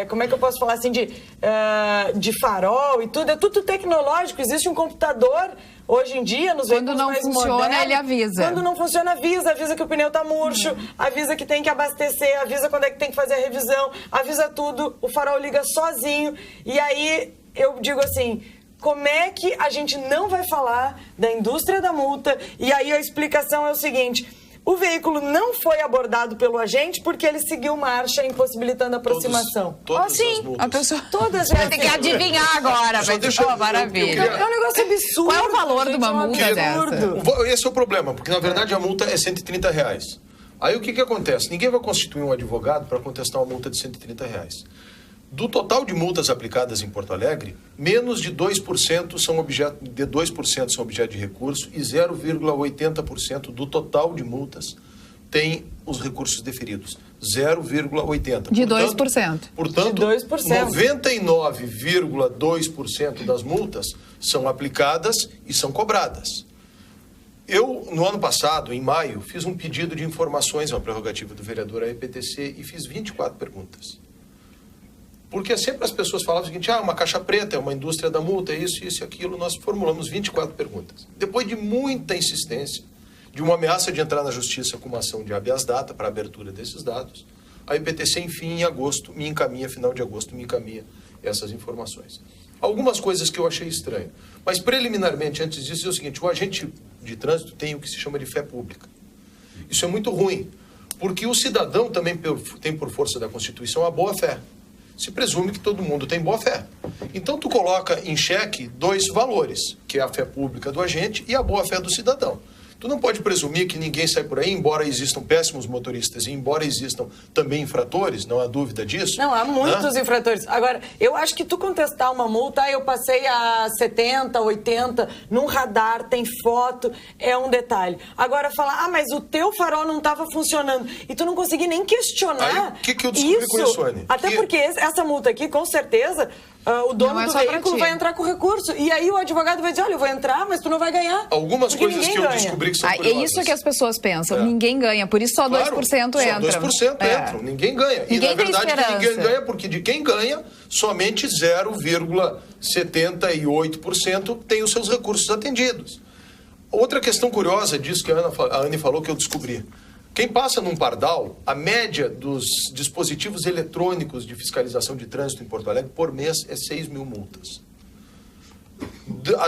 como é que eu posso falar assim, de farol e tudo, é tudo tecnológico, existe um computador hoje em dia nos veículos mais modernos. Quando não funciona, ele avisa. Quando não funciona, avisa que o pneu tá murcho, avisa que tem que abastecer, avisa quando é que tem que fazer a revisão, avisa tudo, o farol liga sozinho. E aí eu digo assim, como é que a gente não vai falar da indústria da multa? E aí a explicação é o seguinte: o veículo não foi abordado pelo agente porque ele seguiu marcha, impossibilitando a aproximação. Todas as sim, multas. a pessoa Todas vai ter que adivinhar agora. Só deixa eu- Maravilha. É um negócio absurdo. Qual é o valor de gente, uma é um multa absurdo. Esse é o problema, porque na verdade a multa é R$130. Aí o que acontece? Ninguém vai constituir um advogado para contestar uma multa de R$130. Do total de multas aplicadas em Porto Alegre, menos de 2% são objeto de recurso e 0,80% do total de multas tem os recursos deferidos. 0,80%. De 2%. Portanto, De 2%. 99,2% das multas são aplicadas e são cobradas. Eu, no ano passado, em maio, fiz um pedido de informações, uma prerrogativa do vereador à EPTC, e fiz 24 perguntas. Porque sempre as pessoas falavam o seguinte: uma caixa preta, é uma indústria da multa, é isso e aquilo. Nós formulamos 24 perguntas. Depois de muita insistência, de uma ameaça de entrar na justiça com uma ação de habeas data para a abertura desses dados, a EPTC, enfim, final de agosto, me encaminha essas informações. Algumas coisas que eu achei estranho. Mas, preliminarmente, antes disso, é o seguinte: o agente de trânsito tem o que se chama de fé pública. Isso é muito ruim, porque o cidadão também tem, por força da Constituição, a boa-fé. Se presume que todo mundo tem boa-fé. Então, tu coloca em xeque dois valores, que é a fé pública do agente e a boa-fé do cidadão. Tu não pode presumir que ninguém sai por aí, embora existam péssimos motoristas e embora existam também infratores, não há dúvida disso. Não, há muitos infratores. Agora, eu acho que tu contestar uma multa, eu passei a 70, 80, num radar, tem foto, é um detalhe. Agora, falar, mas o teu farol não estava funcionando, e tu não conseguir nem questionar. Aí, o que eu descobri com isso, Anny? Até porque essa multa aqui, com certeza, o dono do veículo vai entrar com recurso. E aí o advogado vai dizer, olha, eu vou entrar, mas tu não vai ganhar. Algumas coisas que eu descobri que são É curiosas. isso que as pessoas pensam. Ninguém ganha, por isso só 2% entra. entram. Só 2% entram, ninguém ganha. Ninguém e na verdade tem ninguém ganha, porque de quem ganha, somente 0,78% tem os seus recursos atendidos. Outra questão curiosa disso que a Anny falou que eu descobri. Quem passa num pardal, a média dos dispositivos eletrônicos de fiscalização de trânsito em Porto Alegre por mês é 6 mil multas.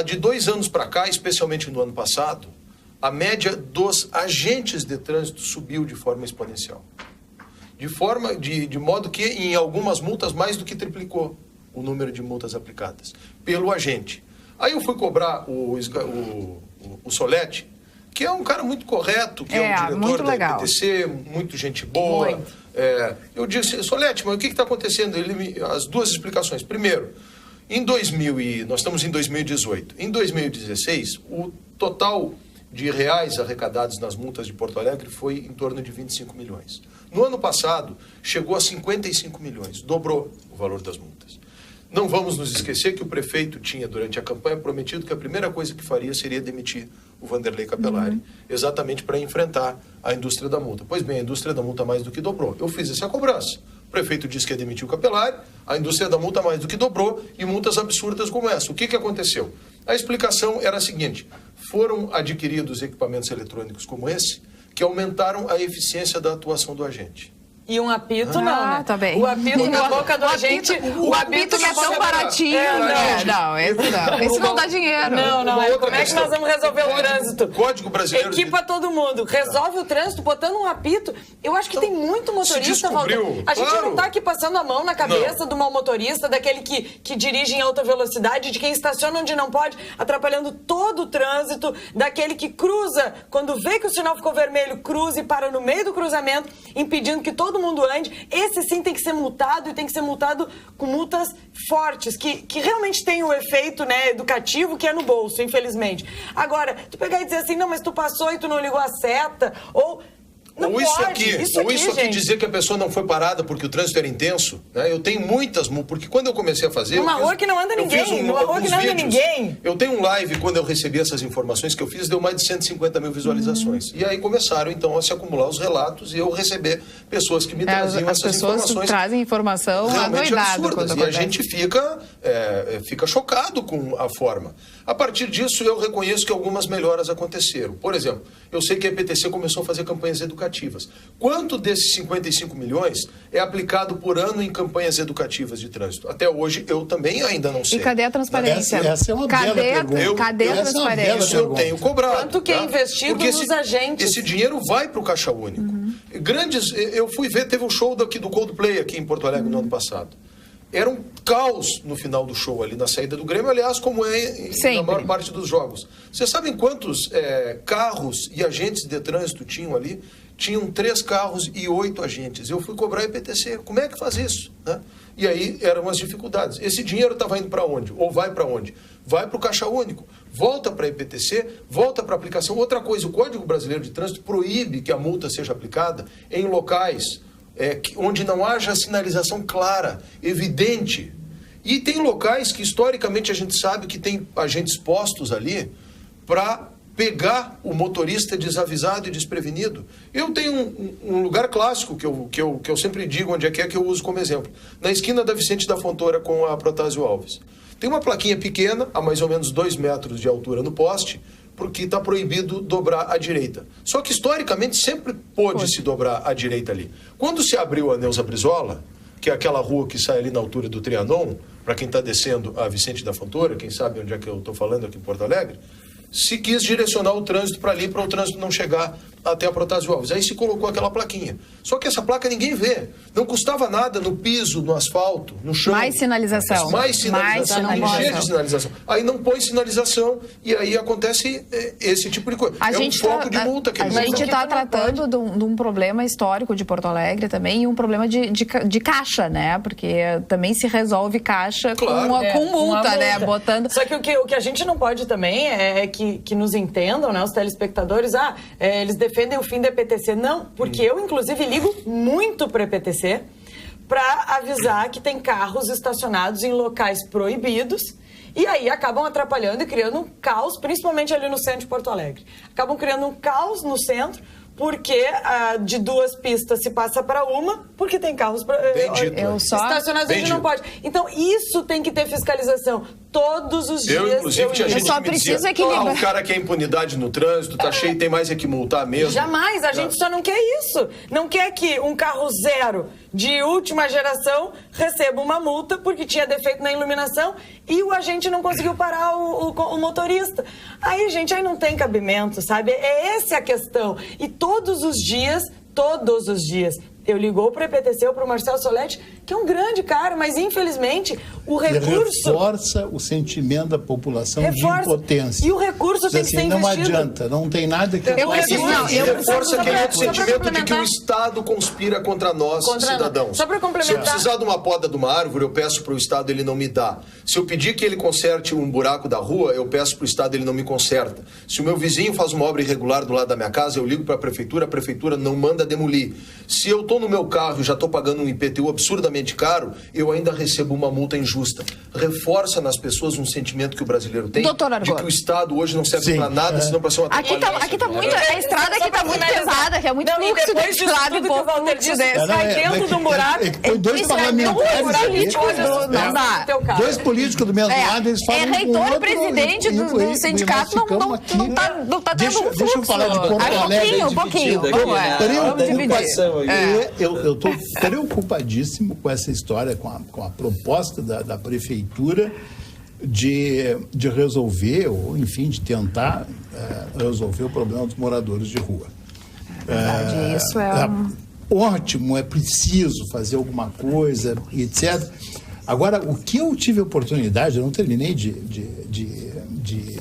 De 2 anos para cá, especialmente no ano passado, a média dos agentes de trânsito subiu de forma exponencial. De modo que, em algumas multas, mais do que triplicou o número de multas aplicadas pelo agente. Aí eu fui cobrar o Solete, que é um cara muito correto, que é um diretor da EPTC, muito gente boa. Muito. Eu disse, Solete, mas o que está acontecendo? As duas explicações. Primeiro, nós estamos em 2018. Em 2016, o total de reais arrecadados nas multas de Porto Alegre foi em torno de 25 milhões. No ano passado, chegou a 55 milhões, dobrou o valor das multas. Não vamos nos esquecer que o prefeito tinha, durante a campanha, prometido que a primeira coisa que faria seria demitir o Vanderlei Capellari, exatamente para enfrentar a indústria da multa. Pois bem, a indústria da multa mais do que dobrou. Eu fiz essa cobrança. O prefeito disse que ia demitir o Capellari, a indústria da multa mais do que dobrou, e multas absurdas como essa. O que aconteceu? A explicação era a seguinte: foram adquiridos equipamentos eletrônicos como esse, que aumentaram a eficiência da atuação do agente. E um apito não, né? Tá bem. O apito na boca do agente... O apito que é tão baratinho. Esse não dá dinheiro. Não. Como é que nós vamos resolver o trânsito? O Código Brasileiro... Equipa todo mundo. Resolve o trânsito botando um apito. Eu acho que tem muito motorista, Valdir. A gente não está aqui passando a mão na cabeça do mau motorista, daquele que dirige em alta velocidade, de quem estaciona onde não pode, atrapalhando todo o trânsito, daquele que cruza, quando vê que o sinal ficou vermelho, cruza e para no meio do cruzamento, impedindo que todo mundo ande. Esse sim tem que ser multado, e tem que ser multado com multas fortes, que realmente tem o efeito, né, educativo, que é no bolso, infelizmente. Agora, tu pegar e dizer assim, não, mas tu passou e tu não ligou a seta, ou Não ou isso pode. aqui, Isso aqui, gente. dizer que a pessoa não foi parada porque o trânsito era intenso, né? Eu tenho muitas, porque quando eu comecei a fazer... Numa rua que não anda ninguém, numa rua que não anda ninguém. Eu tenho um live, quando eu recebi essas informações que eu fiz, deu mais de 150 mil visualizações. E aí começaram, então, a se acumular os relatos e eu receber pessoas que me traziam essas informações. As pessoas trazem informação realmente absurdas. E a acontece. gente fica chocado com a forma. A partir disso, eu reconheço que algumas melhoras aconteceram. Por exemplo, eu sei que a EPTC começou a fazer campanhas educativas. Quanto desses 55 milhões é aplicado por ano em campanhas educativas de trânsito? Até hoje, eu também ainda não sei. E cadê a transparência? Essa é uma bela pergunta. Cadê a transparência? Isso eu tenho cobrado. Quanto que é investido nos agentes? Esse dinheiro vai para o Caixa Único. Eu fui ver, teve um show do Coldplay aqui em Porto Alegre no ano passado. Era um caos no final do show ali, na saída do Grêmio, aliás, como é na maior parte dos jogos. Vocês sabem quantos carros e agentes de trânsito tinham ali? Tinham 3 carros e 8 agentes. Eu fui cobrar a EPTC. Como é que faz isso? Né? E aí eram as dificuldades. Esse dinheiro estava indo para onde? Ou vai para onde? Vai para o Caixa Único. Volta para a EPTC, volta para a aplicação. Outra coisa, o Código Brasileiro de Trânsito proíbe que a multa seja aplicada em locais onde não haja sinalização clara, evidente. E tem locais que historicamente a gente sabe que tem agentes postos ali para pegar o motorista desavisado e desprevenido. Eu tenho um lugar clássico que eu sempre digo onde é que eu uso como exemplo. Na esquina da Vicente da Fontoura com a Protásio Alves. Tem uma plaquinha pequena, a mais ou menos 2 metros de altura no poste, porque está proibido dobrar à direita. Só que, historicamente, sempre pôde se dobrar à direita ali. Quando se abriu a Neuza Brizola, que é aquela rua que sai ali na altura do Trianon, para quem está descendo a Vicente da Fontoura, quem sabe onde é que eu estou falando aqui em Porto Alegre, se quis direcionar o trânsito para ali, para o trânsito não chegar até a Protásio Alves. Aí se colocou aquela plaquinha. Só que essa placa ninguém vê. Não custava nada no piso, no asfalto, no chão. Mais sinalização. Mais sinalização. Encher de sinalização. Aí não põe sinalização e aí acontece esse tipo de coisa. Um foco de multa. A gente está tratando de um problema histórico de Porto Alegre também e um problema de caixa, né? Porque também se resolve caixa com multa, né? Botando... Só que o que a gente não pode também é que nos entendam, né? Os telespectadores, eles defendem o fim da EPTC. Não, porque eu, inclusive, ligo muito para a EPTC para avisar que tem carros estacionados em locais proibidos e aí acabam atrapalhando e criando um caos, principalmente ali no centro de Porto Alegre. Acabam criando um caos no centro porque de 2 pistas se passa para uma, porque tem carros estacionados onde não pode. Então, isso tem que ter fiscalização todos os dias. Inclusive, tinha gente só que me preciso dizia, equilibrar. o cara quer impunidade no trânsito, tá cheio, tem mais é que multar mesmo. Jamais, a gente só não quer isso. Não quer que um carro zero de última geração receba uma multa porque tinha defeito na iluminação e o agente não conseguiu parar o motorista. Aí, gente, aí não tem cabimento, sabe? Essa é a questão. E todos os dias, eu ligou para o EPTC ou para o Marcelo Soletti, que é um grande cara, mas infelizmente o recurso... Reforça o sentimento da população de impotência. E o recurso tem que ser investido. Não adianta, não tem nada que... Reforça aquele sentimento de que o Estado conspira contra nós, cidadãos. Só para complementar... Se eu precisar de uma poda de uma árvore, eu peço para o Estado, ele não me dá. Se eu pedir que ele conserte um buraco da rua, eu peço para o Estado, ele não me conserta. Se o meu vizinho faz uma obra irregular do lado da minha casa, eu ligo para a prefeitura não manda demolir. Se eu estou no meu carro e já estou pagando um IPTU absurdamente caro, eu ainda recebo uma multa injusta. Reforça nas pessoas um sentimento que o brasileiro tem de que o Estado hoje não serve para nada, senão para ser uma atrapalhada. Aqui tá muito, a estrada aqui tá muito pesada, que é muito fluxo de estrada e pouco fluxo desse. Sai dentro de um buraco. Foi 2 parlamentares. Não dá. 2 políticos do mesmo lado, eles falam reitor e presidente do sindicato não tá tendo um fluxo. Deixa eu falar de Porto Alegre. Um pouquinho. Eu estou preocupadíssimo com essa história, com a proposta da prefeitura de resolver, ou enfim, de tentar resolver o problema dos moradores de rua. Verdade, isso ótimo, é preciso fazer alguma coisa, etc. Agora, o que eu tive a oportunidade, eu não terminei de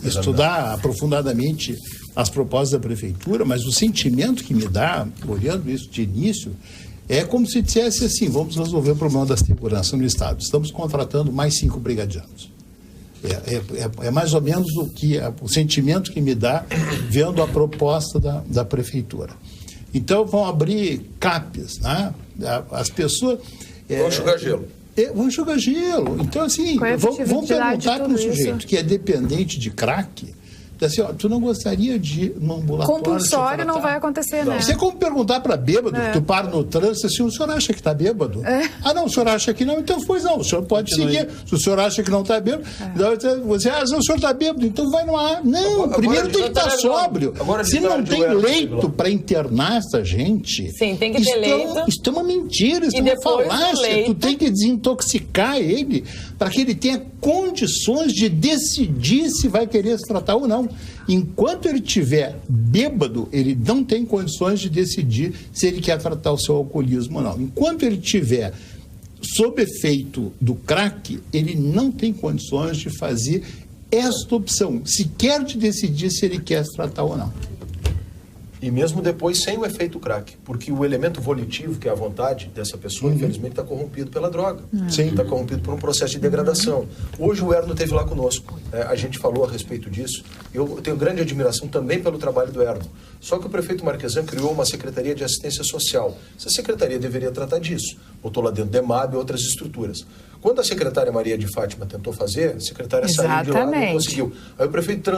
estudar aprofundadamente as propostas da prefeitura, mas o sentimento que me dá, olhando isso de início, é como se dissesse assim: vamos resolver o problema da segurança no Estado. Estamos contratando mais 5 brigadianos. É mais ou menos o sentimento que me dá vendo a proposta da prefeitura. Então vão abrir CAPs, né? As pessoas... Vão enxugar gelo. Vão enxugar gelo. Então, assim, vão perguntar para um sujeito que é dependente de crack, assim, ó, tu não gostaria de ir num ambulatório? Compulsório não vai acontecer, né? Isso é como perguntar para bêbado, que tu para no trânsito, assim, o senhor acha que está bêbado? Ah, não, o senhor acha que não? Então, pois não, o senhor pode seguir. Se o senhor acha que não está bêbado, você, o senhor está bêbado, então vai no ar. Não, primeiro tem que estar sóbrio. Se não tem leito para internar essa gente... Sim, tem que ter leito. Isso é uma mentira, isso é uma falácia. Tu tem que desintoxicar ele para que ele tenha condições de decidir se vai querer se tratar ou não. Enquanto ele estiver bêbado, ele não tem condições de decidir se ele quer tratar o seu alcoolismo ou não. Enquanto ele estiver sob efeito do crack, ele não tem condições de fazer esta opção, sequer de decidir se ele quer se tratar ou não. E mesmo depois sem o efeito crack, porque o elemento volitivo, que é a vontade dessa pessoa, infelizmente está corrompido pela droga. Está corrompido por um processo de degradação. Hoje o Erno esteve lá conosco, a gente falou a respeito disso. Eu tenho grande admiração também pelo trabalho do Erno. Só que o prefeito Marquesan criou uma Secretaria de Assistência Social. Essa secretaria deveria tratar disso. Botou lá dentro do EMAB e outras estruturas. Quando a secretária Maria de Fátima tentou fazer, a secretária saiu de lá e não conseguiu. Aí o prefeito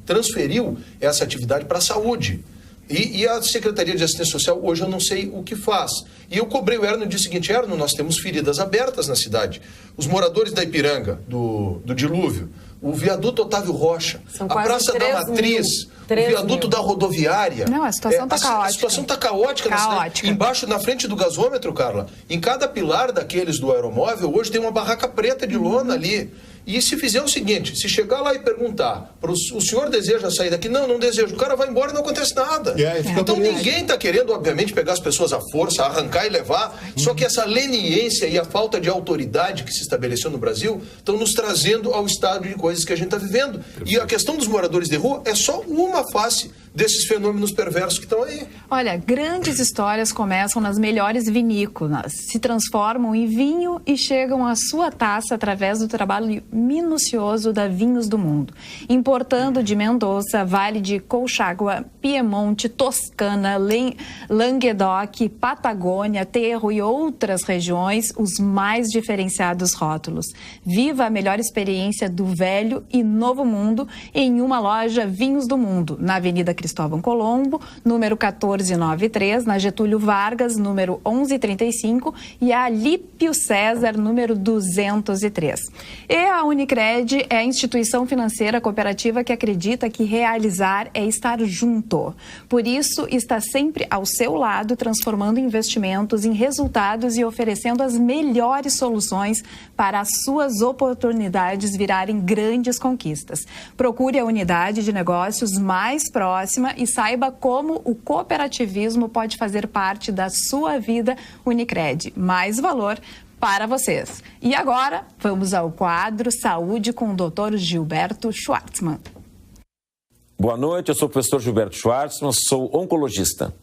transferiu essa atividade para a saúde. E a Secretaria de Assistência Social, hoje eu não sei o que faz. E eu cobrei o Erno e disse o seguinte: Erno, nós temos feridas abertas na cidade. Os moradores da Ipiranga, do dilúvio, o viaduto Otávio Rocha, a Praça da Matriz, o viaduto da rodoviária. Não, a situação está caótica. A situação está caótica na cidade. Embaixo, na frente do gasômetro, Carla, em cada pilar daqueles do aeromóvel, hoje tem uma barraca preta de lona ali. E se fizer o seguinte, se chegar lá e perguntar, o senhor deseja sair daqui? Não, não desejo. O cara vai embora e não acontece nada. Então ninguém está querendo, obviamente, pegar as pessoas à força, arrancar e levar. Só que essa leniência e a falta de autoridade que se estabeleceu no Brasil estão nos trazendo ao estado de coisas que a gente está vivendo. E a questão dos moradores de rua é só uma face desses fenômenos perversos que estão aí. Olha, grandes histórias começam nas melhores vinícolas, se transformam em vinho e chegam à sua taça através do trabalho minucioso da Vinhos do Mundo. Importando de Mendoza, Vale de Colchagua, Piemonte, Toscana, Languedoc, Patagônia, Terro e outras regiões, os mais diferenciados rótulos. Viva a melhor experiência do velho e novo mundo em uma loja Vinhos do Mundo, na Avenida Cristóvão Colombo, número 1493, na Getúlio Vargas, número 1135 e a Alípio César, número 203. E a Unicred é a instituição financeira cooperativa que acredita que realizar é estar junto. Por isso, está sempre ao seu lado, transformando investimentos em resultados e oferecendo as melhores soluções para as suas oportunidades virarem grandes conquistas. Procure a unidade de negócios mais próxima e saiba como o cooperativismo pode fazer parte da sua vida. Unicred, mais valor para vocês. E agora, vamos ao quadro Saúde com o Dr. Gilberto Schwartzman. Boa noite, eu sou o professor Gilberto Schwartzman, sou oncologista.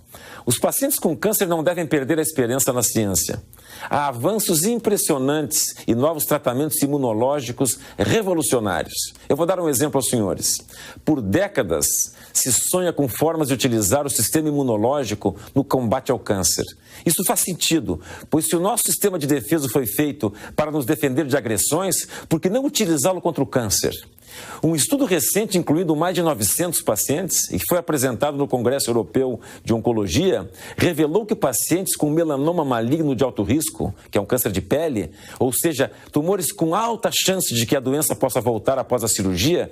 Os pacientes com câncer não devem perder a esperança na ciência. Há avanços impressionantes e novos tratamentos imunológicos revolucionários. Eu vou dar um exemplo aos senhores. Por décadas, se sonha com formas de utilizar o sistema imunológico no combate ao câncer. Isso faz sentido, pois se o nosso sistema de defesa foi feito para nos defender de agressões, por que não utilizá-lo contra o câncer? Um estudo recente, incluindo mais de 900 pacientes, e que foi apresentado no Congresso Europeu de Oncologia, revelou que pacientes com melanoma maligno de alto risco, que é um câncer de pele, ou seja, tumores com alta chance de que a doença possa voltar após a cirurgia,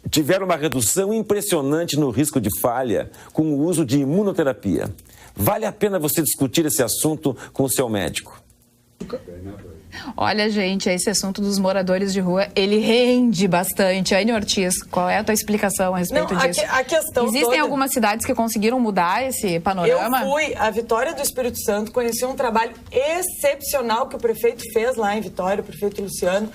tiveram uma redução impressionante no risco de falha com o uso de imunoterapia. Vale a pena você discutir esse assunto com o seu médico. Olha, gente, esse assunto dos moradores de rua, ele rende bastante. Aine Ortiz, qual é a tua explicação a respeito disso? A questão Existem algumas cidades que conseguiram mudar esse panorama? Eu fui à Vitória do Espírito Santo, conheci um trabalho excepcional que o prefeito fez lá em Vitória, o prefeito Luciano,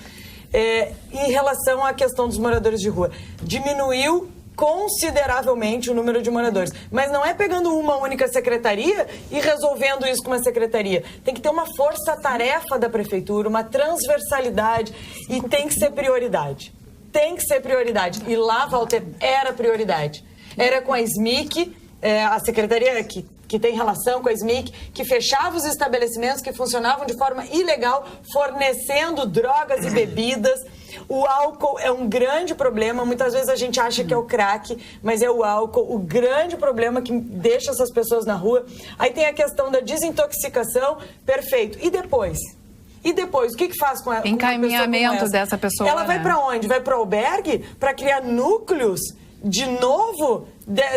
em relação à questão dos moradores de rua. Diminuiu consideravelmente o número de moradores. Mas não é pegando uma única secretaria e resolvendo isso com uma secretaria. Tem que ter uma força-tarefa da prefeitura, uma transversalidade e tem que ser prioridade. Tem que ser prioridade. E lá, Walter, era prioridade. Era com a SMIC a secretaria que tem relação com a SMIC, que fechava os estabelecimentos que funcionavam de forma ilegal, fornecendo drogas e bebidas. O álcool é um grande problema. Muitas vezes a gente acha que é o crack, mas é o álcool o grande problema que deixa essas pessoas na rua. Aí tem a questão da desintoxicação, perfeito. E depois? E depois, o que faz com ela? Encaminhamento dessa pessoa. Ela vai para onde? Vai para o albergue para criar núcleos de novo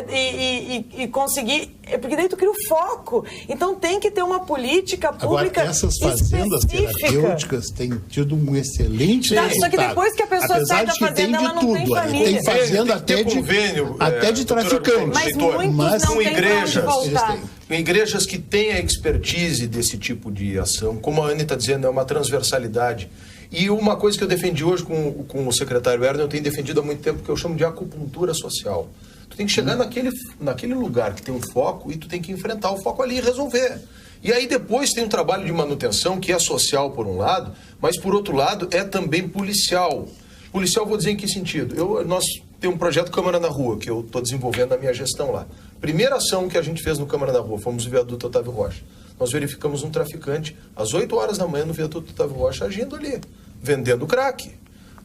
e conseguir... Porque daí tu cria o foco. Então tem que ter uma política pública. Agora, essas fazendas terapêuticas têm tido um excelente resultado. Só que depois que a pessoa sai da fazenda, ela não tem família. Tem fazenda até de traficante. Mas muitos não têm pra onde voltar. Igrejas que têm a expertise desse tipo de ação, como a Anne está dizendo, é uma transversalidade. E uma coisa que eu defendi hoje com o secretário Erner, eu tenho defendido há muito tempo, que eu chamo de acupuntura social. Tu tem que chegar naquele lugar que tem um foco e tu tem que enfrentar o foco ali e resolver. E aí depois tem um trabalho de manutenção que é social por um lado, mas por outro lado é também policial. Policial, vou dizer em que sentido? Nós temos um projeto Câmara na Rua, que eu estou desenvolvendo na minha gestão lá. Primeira ação que a gente fez no Câmara na Rua, fomos no viaduto Otávio Rocha. Nós verificamos um traficante às 8 horas da manhã no viaduto Otávio Rocha agindo ali, vendendo crack.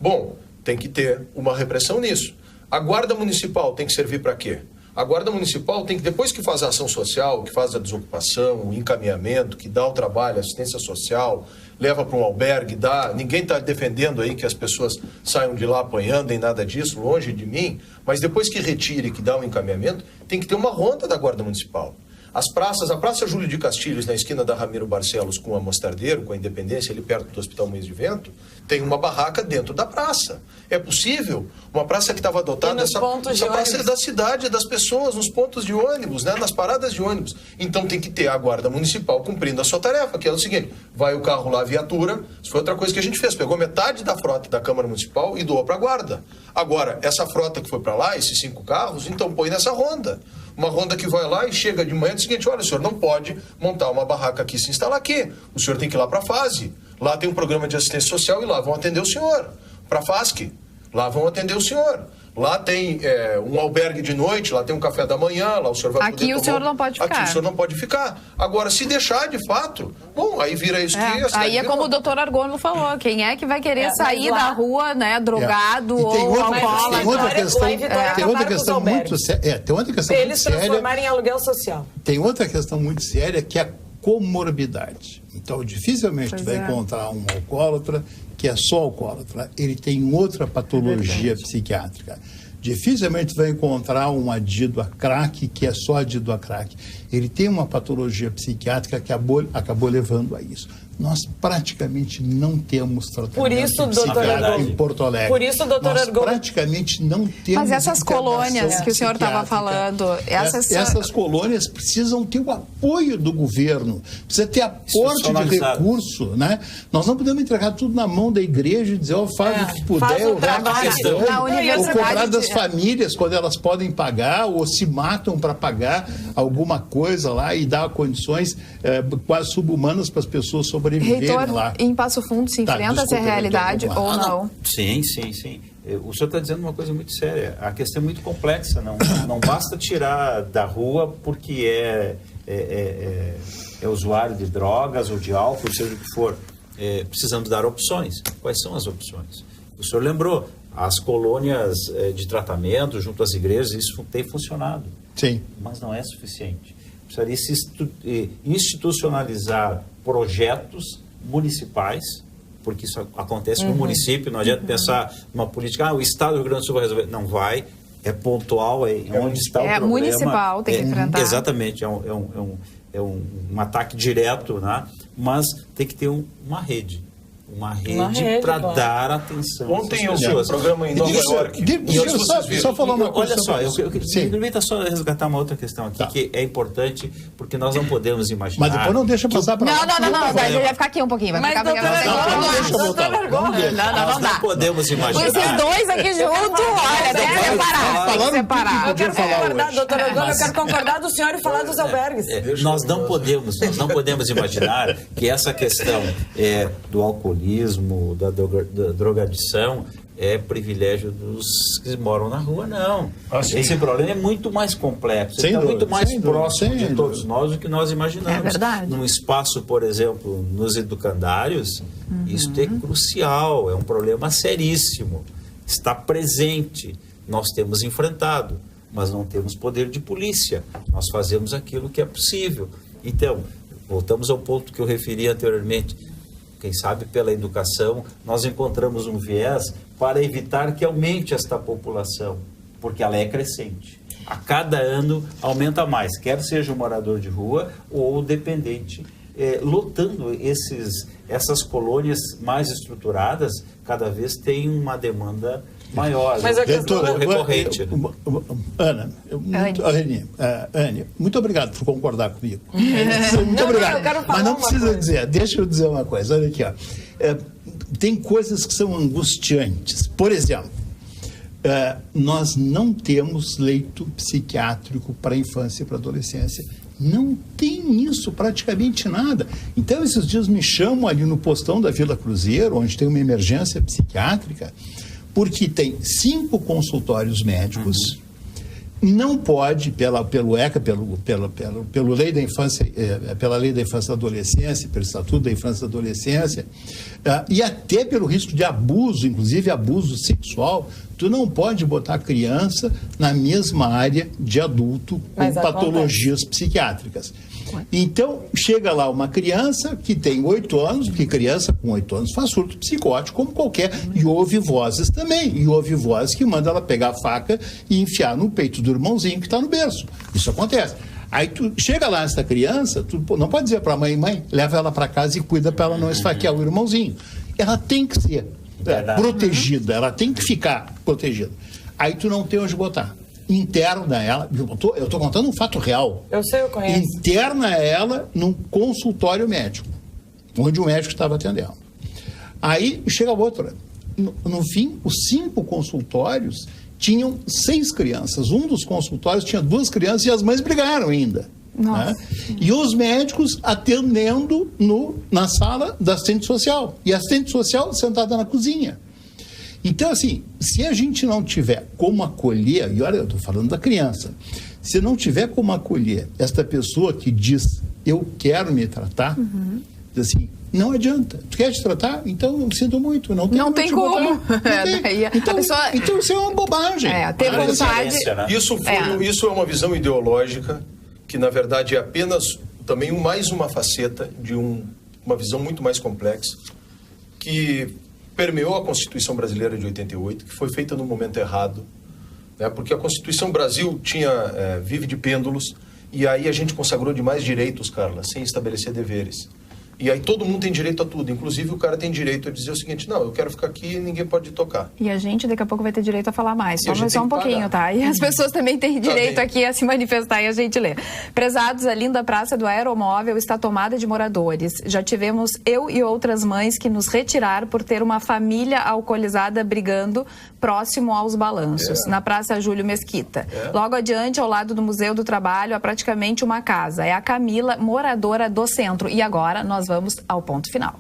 Bom, tem que ter uma repressão nisso. A Guarda Municipal tem que servir para quê? A Guarda Municipal tem que, depois que faz a ação social, que faz a desocupação, o encaminhamento, que dá o trabalho, assistência social, leva para um albergue, ninguém está defendendo aí que as pessoas saiam de lá apanhando, nem nada disso, longe de mim, mas depois que retire, que dá o encaminhamento, tem que ter uma ronda da Guarda Municipal. As praças, a Praça Júlio de Castilhos, na esquina da Ramiro Barcelos com a Mostardeiro, com a Independência, ali perto do Hospital Moinhos de Vento, tem uma barraca dentro da praça. É possível? Uma praça que estava dotada, essa praça é da cidade, das pessoas, nos pontos de ônibus, né, nas paradas de ônibus. Então tem que ter a Guarda Municipal cumprindo a sua tarefa, que é o seguinte, vai o carro lá, a viatura, isso foi outra coisa que a gente fez, pegou metade da frota da Câmara Municipal e doou para a Guarda. Agora, essa frota que foi para lá, esses 5 carros, então põe nessa ronda. Uma ronda que vai lá e chega de manhã e diz o seguinte, olha, o senhor não pode montar uma barraca aqui e se instalar aqui. O senhor tem que ir lá para a FASE. Lá tem um programa de assistência social e lá vão atender o senhor. Para a FASC. Lá vão atender o senhor. Lá tem um albergue de noite, lá tem um café da manhã, lá o senhor vai poder tomar. Aqui o senhor não pode ficar. Aqui o senhor não pode ficar. Agora, se deixar de fato, bom, aí vira isso que... Aí é como o doutor Argônio falou, quem é que vai querer sair da rua, né, drogado ou alcoólatra? Tem outra questão muito séria. Eles transformarem em aluguel social. Tem outra questão muito séria que é a comorbidade. Então, dificilmente tu vai encontrar um alcoólatra que é só alcoólatra. Ele tem outra patologia psiquiátrica. Dificilmente vai encontrar um adido a crack que é só adido a crack. Ele tem uma patologia psiquiátrica que acabou levando a isso. Nós praticamente não temos tratamento psiquiátrico em Porto Alegre. Por isso, doutor Argônio, praticamente não temos. Mas essas colônias que o senhor estava falando, essas colônias precisam ter o apoio do governo, precisa ter aporte de recurso, né? Nós não podemos entregar tudo na mão da igreja e dizer, faz o que puder, ou cobrar das famílias quando elas podem pagar ou se matam para pagar alguma coisa lá e dar condições quase subhumanas para as pessoas sobreviverem lá. Em Passo Fundo se enfrenta essa realidade ou não? Sim. O senhor está dizendo uma coisa muito séria. A questão é muito complexa. Não basta tirar da rua porque é usuário de drogas ou de álcool, seja o que for. Precisamos dar opções. Quais são as opções? O senhor lembrou, as colônias de tratamento junto às igrejas, isso tem funcionado. Sim. Mas não é suficiente. Precisaria se institucionalizar projetos municipais, porque isso acontece no município, não adianta pensar numa política, o Estado do Rio Grande do Sul vai resolver. Não vai, é pontual, onde está o problema. É municipal, tem que enfrentar. Exatamente, é um ataque direto, né? Mas tem que ter uma rede. Uma rede para dar atenção. Ontem eu vi um programa em Nova York. Só falar uma coisa. Olha só, eu queria só resgatar uma outra questão aqui, que é importante, porque nós não podemos imaginar... Mas depois não deixa passar para lá. Não, vai ficar aqui um pouquinho. Vai ficar Nós não podemos imaginar. Esses dois aqui juntos, olha, tem que separar. Eu quero concordar, doutor Argônio, eu quero concordar do senhor e falar dos albergues. Nós não podemos imaginar que essa questão do alcoolismo, da drogadição, é privilégio dos que moram na rua, não. Sim. Esse problema é muito mais complexo, Sem está dúvida, muito mais sem dúvida, próximo sem de dúvida. todos nós do que nós imaginamos. É verdade. Num espaço, por exemplo, nos educandários, isso é crucial, é um problema seríssimo. Está presente, nós temos enfrentado, mas não temos poder de polícia. Nós fazemos aquilo que é possível. Então, voltamos ao ponto que eu referi anteriormente. Quem sabe pela educação nós encontramos um viés para evitar que aumente esta população, porque ela é crescente. A cada ano aumenta mais, quer seja um morador de rua ou o dependente. Lotando essas colônias mais estruturadas, cada vez tem uma demanda maior, Mas a questão recorrente. Anne, muito obrigado por concordar comigo. Muito Não, obrigado. eu quero falar Mas não uma precisa coisa. dizer, deixa eu dizer uma coisa, olha aqui, ó. Tem coisas que são angustiantes. Por exemplo, nós não temos leito psiquiátrico para a infância e para a adolescência. Não tem isso, praticamente nada. Então, esses dias me chamam ali no postão da Vila Cruzeiro, onde tem uma emergência psiquiátrica, porque tem 5 consultórios médicos, não pode, pelo ECA, pela lei da infância e adolescência, pelo Estatuto da Infância e Adolescência, e até pelo risco de abuso, inclusive abuso sexual, tu não pode botar criança na mesma área de adulto com Mas patologias psiquiátricas. Então, chega lá uma criança que tem 8 anos, porque criança com 8 anos faz surto psicótico como qualquer, e ouve vozes também, e ouve vozes que mandam ela pegar a faca e enfiar no peito do irmãozinho que está no berço. Isso acontece. Aí tu chega lá essa criança, tu não pode dizer para a mãe, leva ela para casa e cuida para ela não esfaquear o irmãozinho. Ela tem que ser protegida, ela tem que ficar protegida. Aí tu não tem onde botar. Interna ela, eu estou contando um fato real. Eu sei, eu conheço. Interna ela num consultório médico, onde o médico estava atendendo. Aí chega outra. No fim, os 5 consultórios tinham 6 crianças. Um dos consultórios tinha 2 crianças e as mães brigaram ainda. Né? E os médicos atendendo na sala da assistente social. E a assistente social sentada na cozinha. Então, assim, se a gente não tiver como acolher, e olha, eu estou falando da criança, se não tiver como acolher esta pessoa que diz, eu quero me tratar, diz assim, não adianta. Tu quer te tratar? Então, eu sinto muito. Não tem como. Não tem. Então, isso é uma bobagem. Ter vontade. Isso é uma visão ideológica que, na verdade, é apenas também mais uma faceta de uma visão muito mais complexa que permeou a Constituição Brasileira de 88, que foi feita no momento errado, né? Porque a Constituição Brasil vive de pêndulos, e aí a gente consagrou demais direitos, Carla, sem estabelecer deveres. E aí todo mundo tem direito a tudo, inclusive o cara tem direito a dizer o seguinte, não, eu quero ficar aqui e ninguém pode tocar. E a gente daqui a pouco vai ter direito a falar mais, só um pouquinho, pagar. tá? E as pessoas também têm direito Também. aqui a se manifestar e a gente lê. Prezados, a linda Praça do Aeromóvel está tomada de moradores. Já tivemos eu e outras mães que nos retiraram por ter uma família alcoolizada brigando próximo aos balanços, na Praça Júlio Mesquita. Logo adiante, ao lado do Museu do Trabalho, há praticamente uma casa. É a Camila, moradora do centro. E agora nós vamos ao ponto final.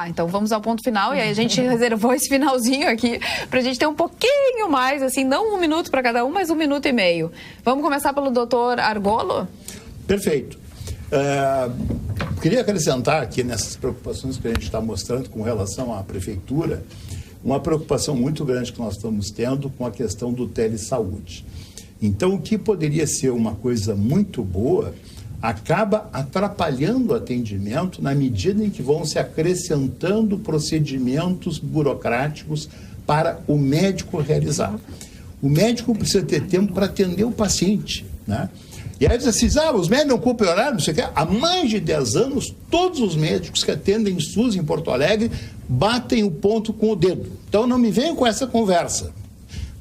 Então vamos ao ponto final, e aí a gente reservou esse finalzinho aqui pra gente ter um pouquinho mais, assim, não 1 minuto para cada um, mas 1 minuto e meio. Vamos começar pelo doutor Argolo? Perfeito. Queria acrescentar aqui nessas preocupações que a gente está mostrando com relação à prefeitura, uma preocupação muito grande que nós estamos tendo com a questão do telesaúde. Então, o que poderia ser uma coisa muito boa, acaba atrapalhando o atendimento na medida em que vão se acrescentando procedimentos burocráticos para o médico realizar. O médico precisa ter tempo para atender o paciente, né? E aí diz assim, os médicos não cumprem horário, não sei o quê. Há mais de 10 anos, todos os médicos que atendem SUS em Porto Alegre batem o ponto com o dedo. Então não me venham com essa conversa.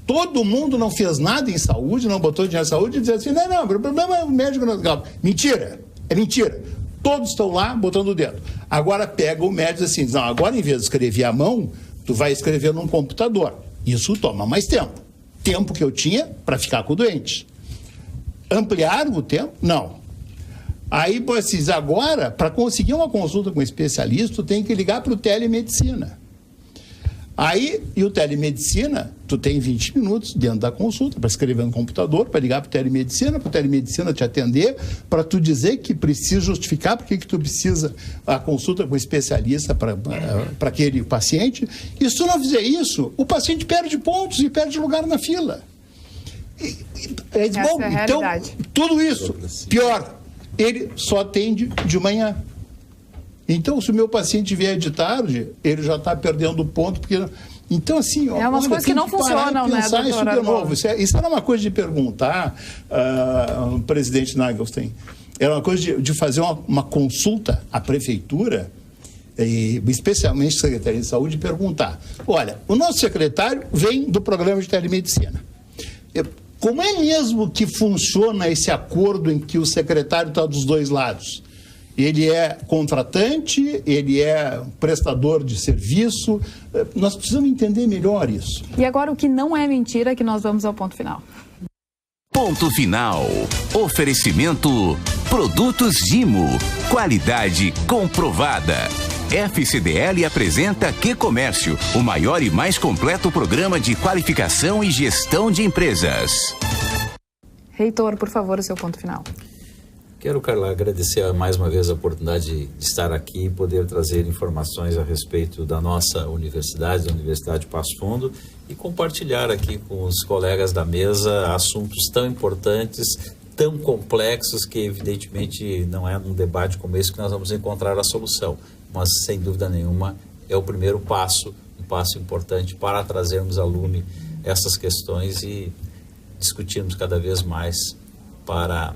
Todo mundo não fez nada em saúde, não botou dinheiro em saúde e diz assim, não, o problema é o médico. Não. Mentira, é mentira. Todos estão lá botando o dedo. Agora pega o médico e diz assim, não, agora em vez de escrever à mão, tu vai escrever num computador. Isso toma mais tempo. Tempo que eu tinha para ficar com o doente. Ampliaram o tempo? Não. Aí, vocês agora, para conseguir uma consulta com um especialista, tu tem que ligar para o telemedicina. Aí, e o telemedicina, tu tem 20 minutos dentro da consulta para escrever no computador, para ligar para o telemedicina te atender, para tu dizer que precisa justificar porque que tu precisa a consulta com o especialista para aquele paciente. E se tu não fizer isso, o paciente perde pontos e perde lugar na fila. Essa é a então, realidade. tudo isso, pior, ele só atende de manhã. Então, se o meu paciente vier de tarde, ele já está perdendo ponto, porque... Então, assim... É umas coisas que não funcionam, né, pensar isso doutora de novo. Isso era uma coisa de perguntar ao presidente Nagelstein. Era uma coisa de fazer uma consulta à prefeitura, e especialmente à Secretaria de Saúde, e perguntar, olha, o nosso secretário vem do programa de telemedicina. Como é mesmo que funciona esse acordo em que o secretário está dos dois lados? Ele é contratante, ele é prestador de serviço. Nós precisamos entender melhor isso. E agora o que não é mentira é que nós vamos ao ponto final. Ponto final. Oferecimento Produtos Gimo. Qualidade comprovada. FCDL apresenta QComércio, o maior e mais completo programa de qualificação e gestão de empresas. Reitor, por favor, o seu ponto final. Quero, Carla, agradecer mais uma vez a oportunidade de estar aqui e poder trazer informações a respeito da nossa universidade, da Universidade de Passo Fundo, e compartilhar aqui com os colegas da mesa assuntos tão importantes, tão complexos, que evidentemente não é num debate como esse que nós vamos encontrar a solução, mas sem dúvida nenhuma é o primeiro passo, um passo importante para trazermos à lume essas questões e discutirmos cada vez mais para...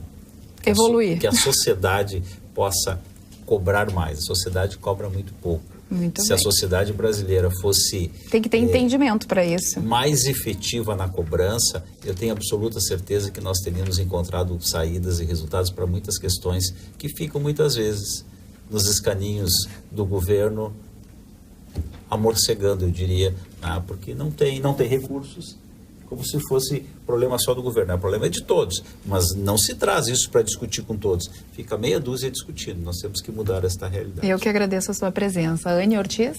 evoluir. Que a sociedade possa cobrar mais. A sociedade cobra muito pouco. Muito Se bem. a sociedade brasileira fosse... Tem que ter entendimento para isso. Mais efetiva na cobrança, eu tenho absoluta certeza que nós teríamos encontrado saídas e resultados para muitas questões que ficam muitas vezes nos escaninhos do governo amorcegando, eu diria, né? Porque não tem recursos, como se fosse problema só do governo. O problema é de todos, mas não se traz isso para discutir com todos. Fica meia dúzia discutindo. Nós temos que mudar esta realidade. Eu que agradeço a sua presença. Anne Ortiz?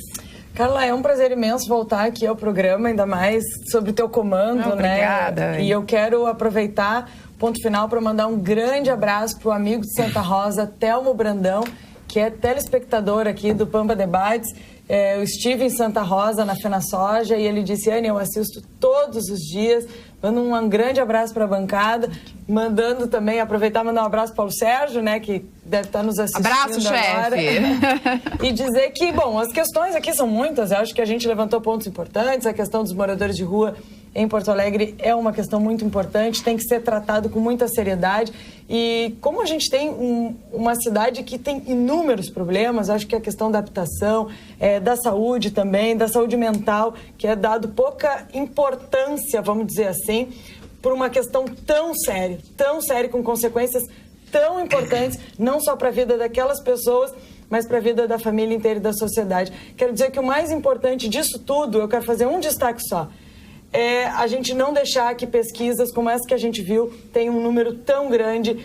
Carla, é um prazer imenso voltar aqui ao programa, ainda mais sobre o teu comando, Obrigada, né? E eu quero aproveitar ponto final para mandar um grande abraço para o amigo de Santa Rosa, Telmo Brandão, que é telespectador aqui do Pampa Debates. Eu estive em Santa Rosa, na FenaSoja, e ele disse, Anne, eu assisto todos os dias, mando um grande abraço para a bancada, mandando também, aproveitar e mandar um abraço para o Paulo Sérgio, né, que deve estar nos assistindo abraço, agora. chefe! E dizer que, bom, as questões aqui são muitas, eu acho que a gente levantou pontos importantes, a questão dos moradores de rua em Porto Alegre é uma questão muito importante, tem que ser tratado com muita seriedade. E como a gente tem uma cidade que tem inúmeros problemas, acho que a questão da habitação, da saúde também, da saúde mental, que é dado pouca importância, vamos dizer assim, por uma questão tão séria, com consequências tão importantes, não só para a vida daquelas pessoas, mas para a vida da família inteira e da sociedade. Quero dizer que o mais importante disso tudo, eu quero fazer um destaque só, é a gente não deixar que pesquisas como essa que a gente viu tenham um número tão grande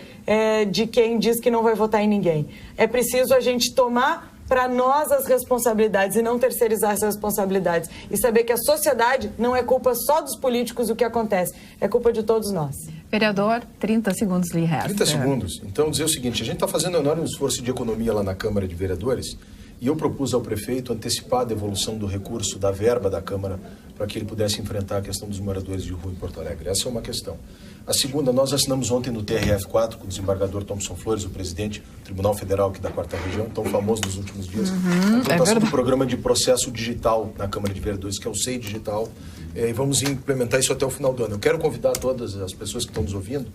de quem diz que não vai votar em ninguém. É preciso a gente tomar para nós as responsabilidades e não terceirizar as responsabilidades. E saber que a sociedade não é culpa só dos políticos o que acontece, é culpa de todos nós. Vereador, 30 segundos lhe resta. 30 segundos. Então, dizer o seguinte, a gente está fazendo um enorme esforço de economia lá na Câmara de Vereadores e eu propus ao prefeito antecipar a devolução do recurso da verba da Câmara para que ele pudesse enfrentar a questão dos moradores de rua em Porto Alegre. Essa é uma questão. A segunda, nós assinamos ontem no TRF4 com o desembargador Thomson Flores, o presidente do Tribunal Federal aqui da 4ª Região, tão famoso nos últimos dias, a implantação do programa de processo digital na Câmara de Vereadores, que é o SEI Digital, e vamos implementar isso até o final do ano. Eu quero convidar todas as pessoas que estão nos ouvindo,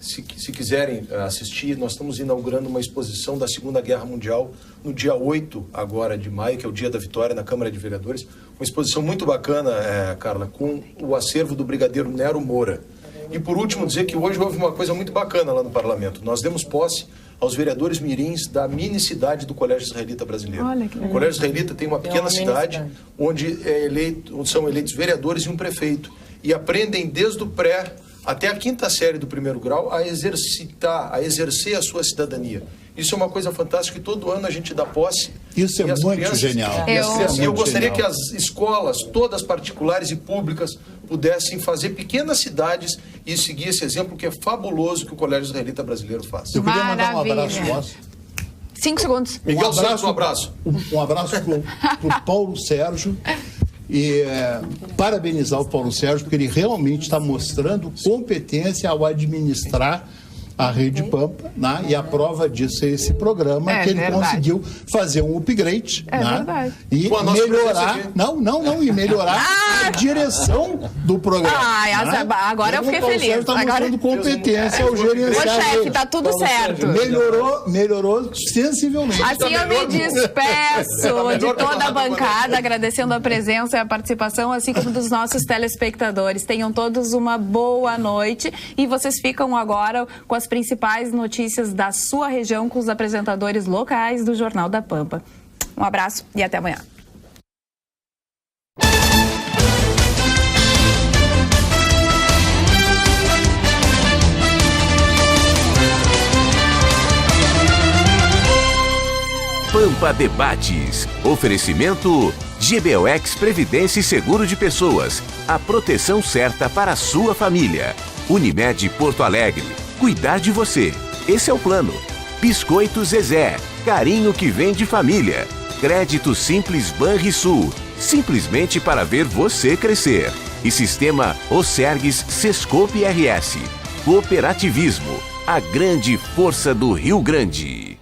se quiserem assistir, nós estamos inaugurando uma exposição da Segunda Guerra Mundial no dia 8 agora de maio, que é o dia da vitória na Câmara de Vereadores. Uma exposição muito bacana, Carla, com o acervo do brigadeiro Nero Moura. E por último, dizer que hoje houve uma coisa muito bacana lá no Parlamento. Nós demos posse aos vereadores mirins da mini-cidade do Colégio Israelita Brasileiro. Olha que legal. O Colégio Israelita tem uma pequena cidade onde são eleitos vereadores e um prefeito. E aprendem desde o pré até a 5ª série do 1º grau, a exercer a sua cidadania. Isso é uma coisa fantástica, que todo ano a gente dá posse. Isso é muito genial. Eu gostaria que as escolas, todas particulares e públicas, pudessem fazer pequenas cidades e seguir esse exemplo que é fabuloso que o Colégio Israelita Brasileiro faz. Eu queria mandar um Maravilha. abraço nosso. 5 segundos. Miguel Santos, um abraço. Um abraço para o Paulo Sérgio e parabenizar o Paulo Sérgio, porque ele realmente está mostrando competência ao administrar a Rede Pampa, né? E a prova disso é esse programa que ele conseguiu fazer um upgrade, né? E melhorar, e melhorar a direção do programa. Né? Agora eu fiquei feliz. Está mostrando competência ao gerenciar. Ô, chefe, tá tudo certo. Melhorou sensivelmente. Assim eu me despeço de toda a bancada, agradecendo a presença e a participação, assim como dos nossos telespectadores. Tenham todos uma boa noite e vocês ficam agora com as principais notícias da sua região com os apresentadores locais do Jornal da Pampa. Um abraço e até amanhã. Pampa Debates. Oferecimento GBOX Previdência e Seguro de Pessoas. A proteção certa para a sua família. Unimed Porto Alegre. Cuidar de você. Esse é o plano. Biscoito Zezé. Carinho que vem de família. Crédito Simples Banrisul. Simplesmente para ver você crescer. E Sistema Osergues Sescope RS. Cooperativismo. A grande força do Rio Grande.